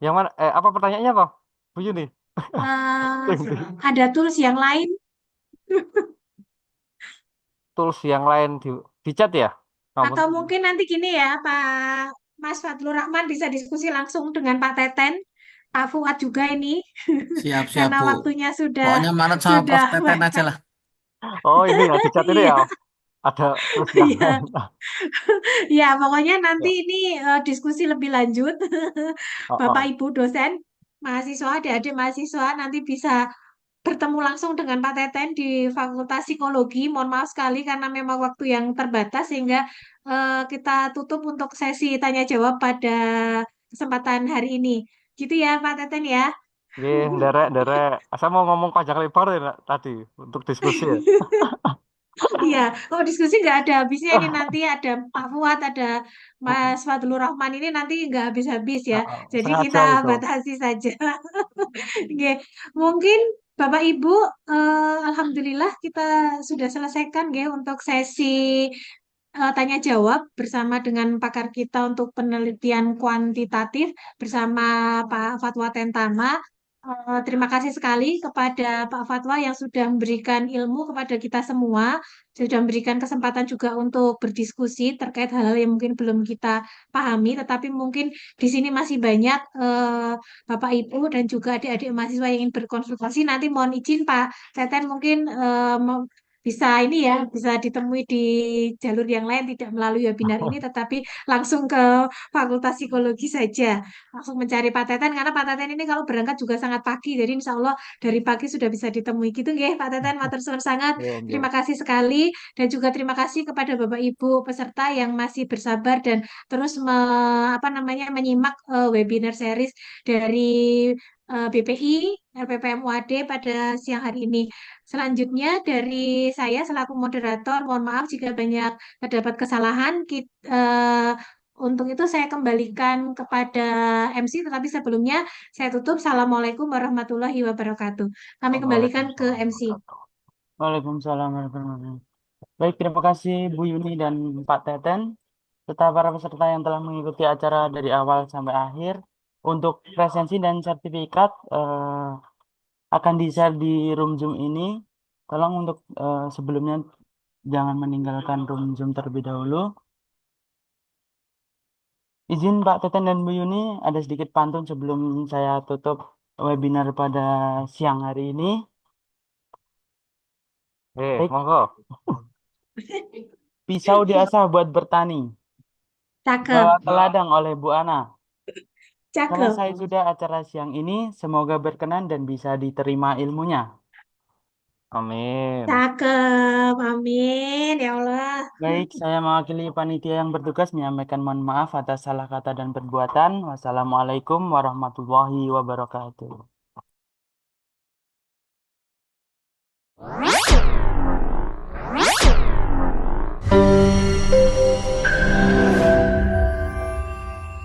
Yang mana? Apa pertanyaannya, Pak? Bu Yuni. Eh, ada tools yang lain Tools yang lain di chat ya? Maupun atau mungkin nanti gini ya, Pak Mas Fadlur Rahman bisa diskusi langsung dengan Pak Teten, Pak Fuad juga ini, Siap-siap, karena Bu. waktunya Pokoknya manut sama Pas sudah Teten aja lah. Oh, ini ya di chat ini iya, ya. Ada tools yang iya, lain. ya pokoknya nanti Ya. ini diskusi lebih lanjut. Oh, Bapak oh. Ibu dosen, mahasiswa, adik-adik mahasiswa nanti bisa bertemu langsung dengan Pak Teten di Fakultas Psikologi. Mohon maaf sekali karena memang waktu yang terbatas sehingga kita tutup untuk sesi tanya jawab pada kesempatan hari ini. Gitu ya Pak Teten ya. Derek. Saya mau ngomong panjang lebar ya tadi untuk diskusi ya. Iya, oh diskusi nggak ada habisnya ini nanti ada Pak Fuad, ada Mas Fadlur Rahman ini nanti nggak habis-habis ya. Jadi kita Sengaja itu. batasi saja. Oke, mungkin Bapak Ibu, Alhamdulillah kita sudah selesaikan ya untuk sesi tanya jawab bersama dengan pakar kita untuk penelitian kuantitatif bersama Pak Fatwa Tentama. Terima kasih sekali kepada Pak Fatwa yang sudah memberikan ilmu kepada kita semua, sudah memberikan kesempatan juga untuk berdiskusi terkait hal-hal yang mungkin belum kita pahami, tetapi mungkin di sini masih banyak Bapak Ibu dan juga adik-adik mahasiswa yang ingin berkonsultasi. Nanti mohon izin Pak Teten mungkin bisa ini ya, bisa ditemui di jalur yang lain, tidak melalui webinar ini, tetapi langsung ke Fakultas Psikologi saja, langsung mencari Pak Teten, karena Pak Teten ini kalau berangkat juga sangat pagi, jadi insya Allah dari pagi sudah bisa ditemui gitu, nggih, Pak Teten, matur suwun sangat. Iya, iya. Terima kasih sekali, dan juga terima kasih kepada Bapak Ibu peserta yang masih bersabar dan terus menyimak webinar series dari BPI, LPPM UAD pada siang hari ini. Selanjutnya dari saya selaku moderator, mohon maaf jika banyak terdapat kesalahan. Untuk itu saya kembalikan kepada MC, tetapi sebelumnya saya tutup. Assalamualaikum warahmatullahi wabarakatuh. Kami kembalikan ke MC. Waalaikumsalam warahmatullahi wabarakatuh. Baik, terima kasih Bu Yuni dan Pak Teten, serta para peserta yang telah mengikuti acara dari awal sampai akhir. Untuk presensi dan sertifikat akan di-share di room Zoom ini. Tolong untuk sebelumnya jangan meninggalkan room Zoom terlebih dahulu. Izin Pak Teten dan Bu Yuni, ada sedikit pantun sebelum saya tutup webinar pada siang hari ini. Baik, Monggo. pisau diasah buat bertani, Cakep, bawa ke ladang oleh Bu Ana. cakep, Selesai sudah acara siang ini, semoga berkenan dan bisa diterima ilmunya. Amin. cakep. Amin, ya Allah. Baik, saya mewakili panitia yang bertugas menyampaikan mohon maaf atas salah kata dan perbuatan. Wassalamualaikum warahmatullahi wabarakatuh.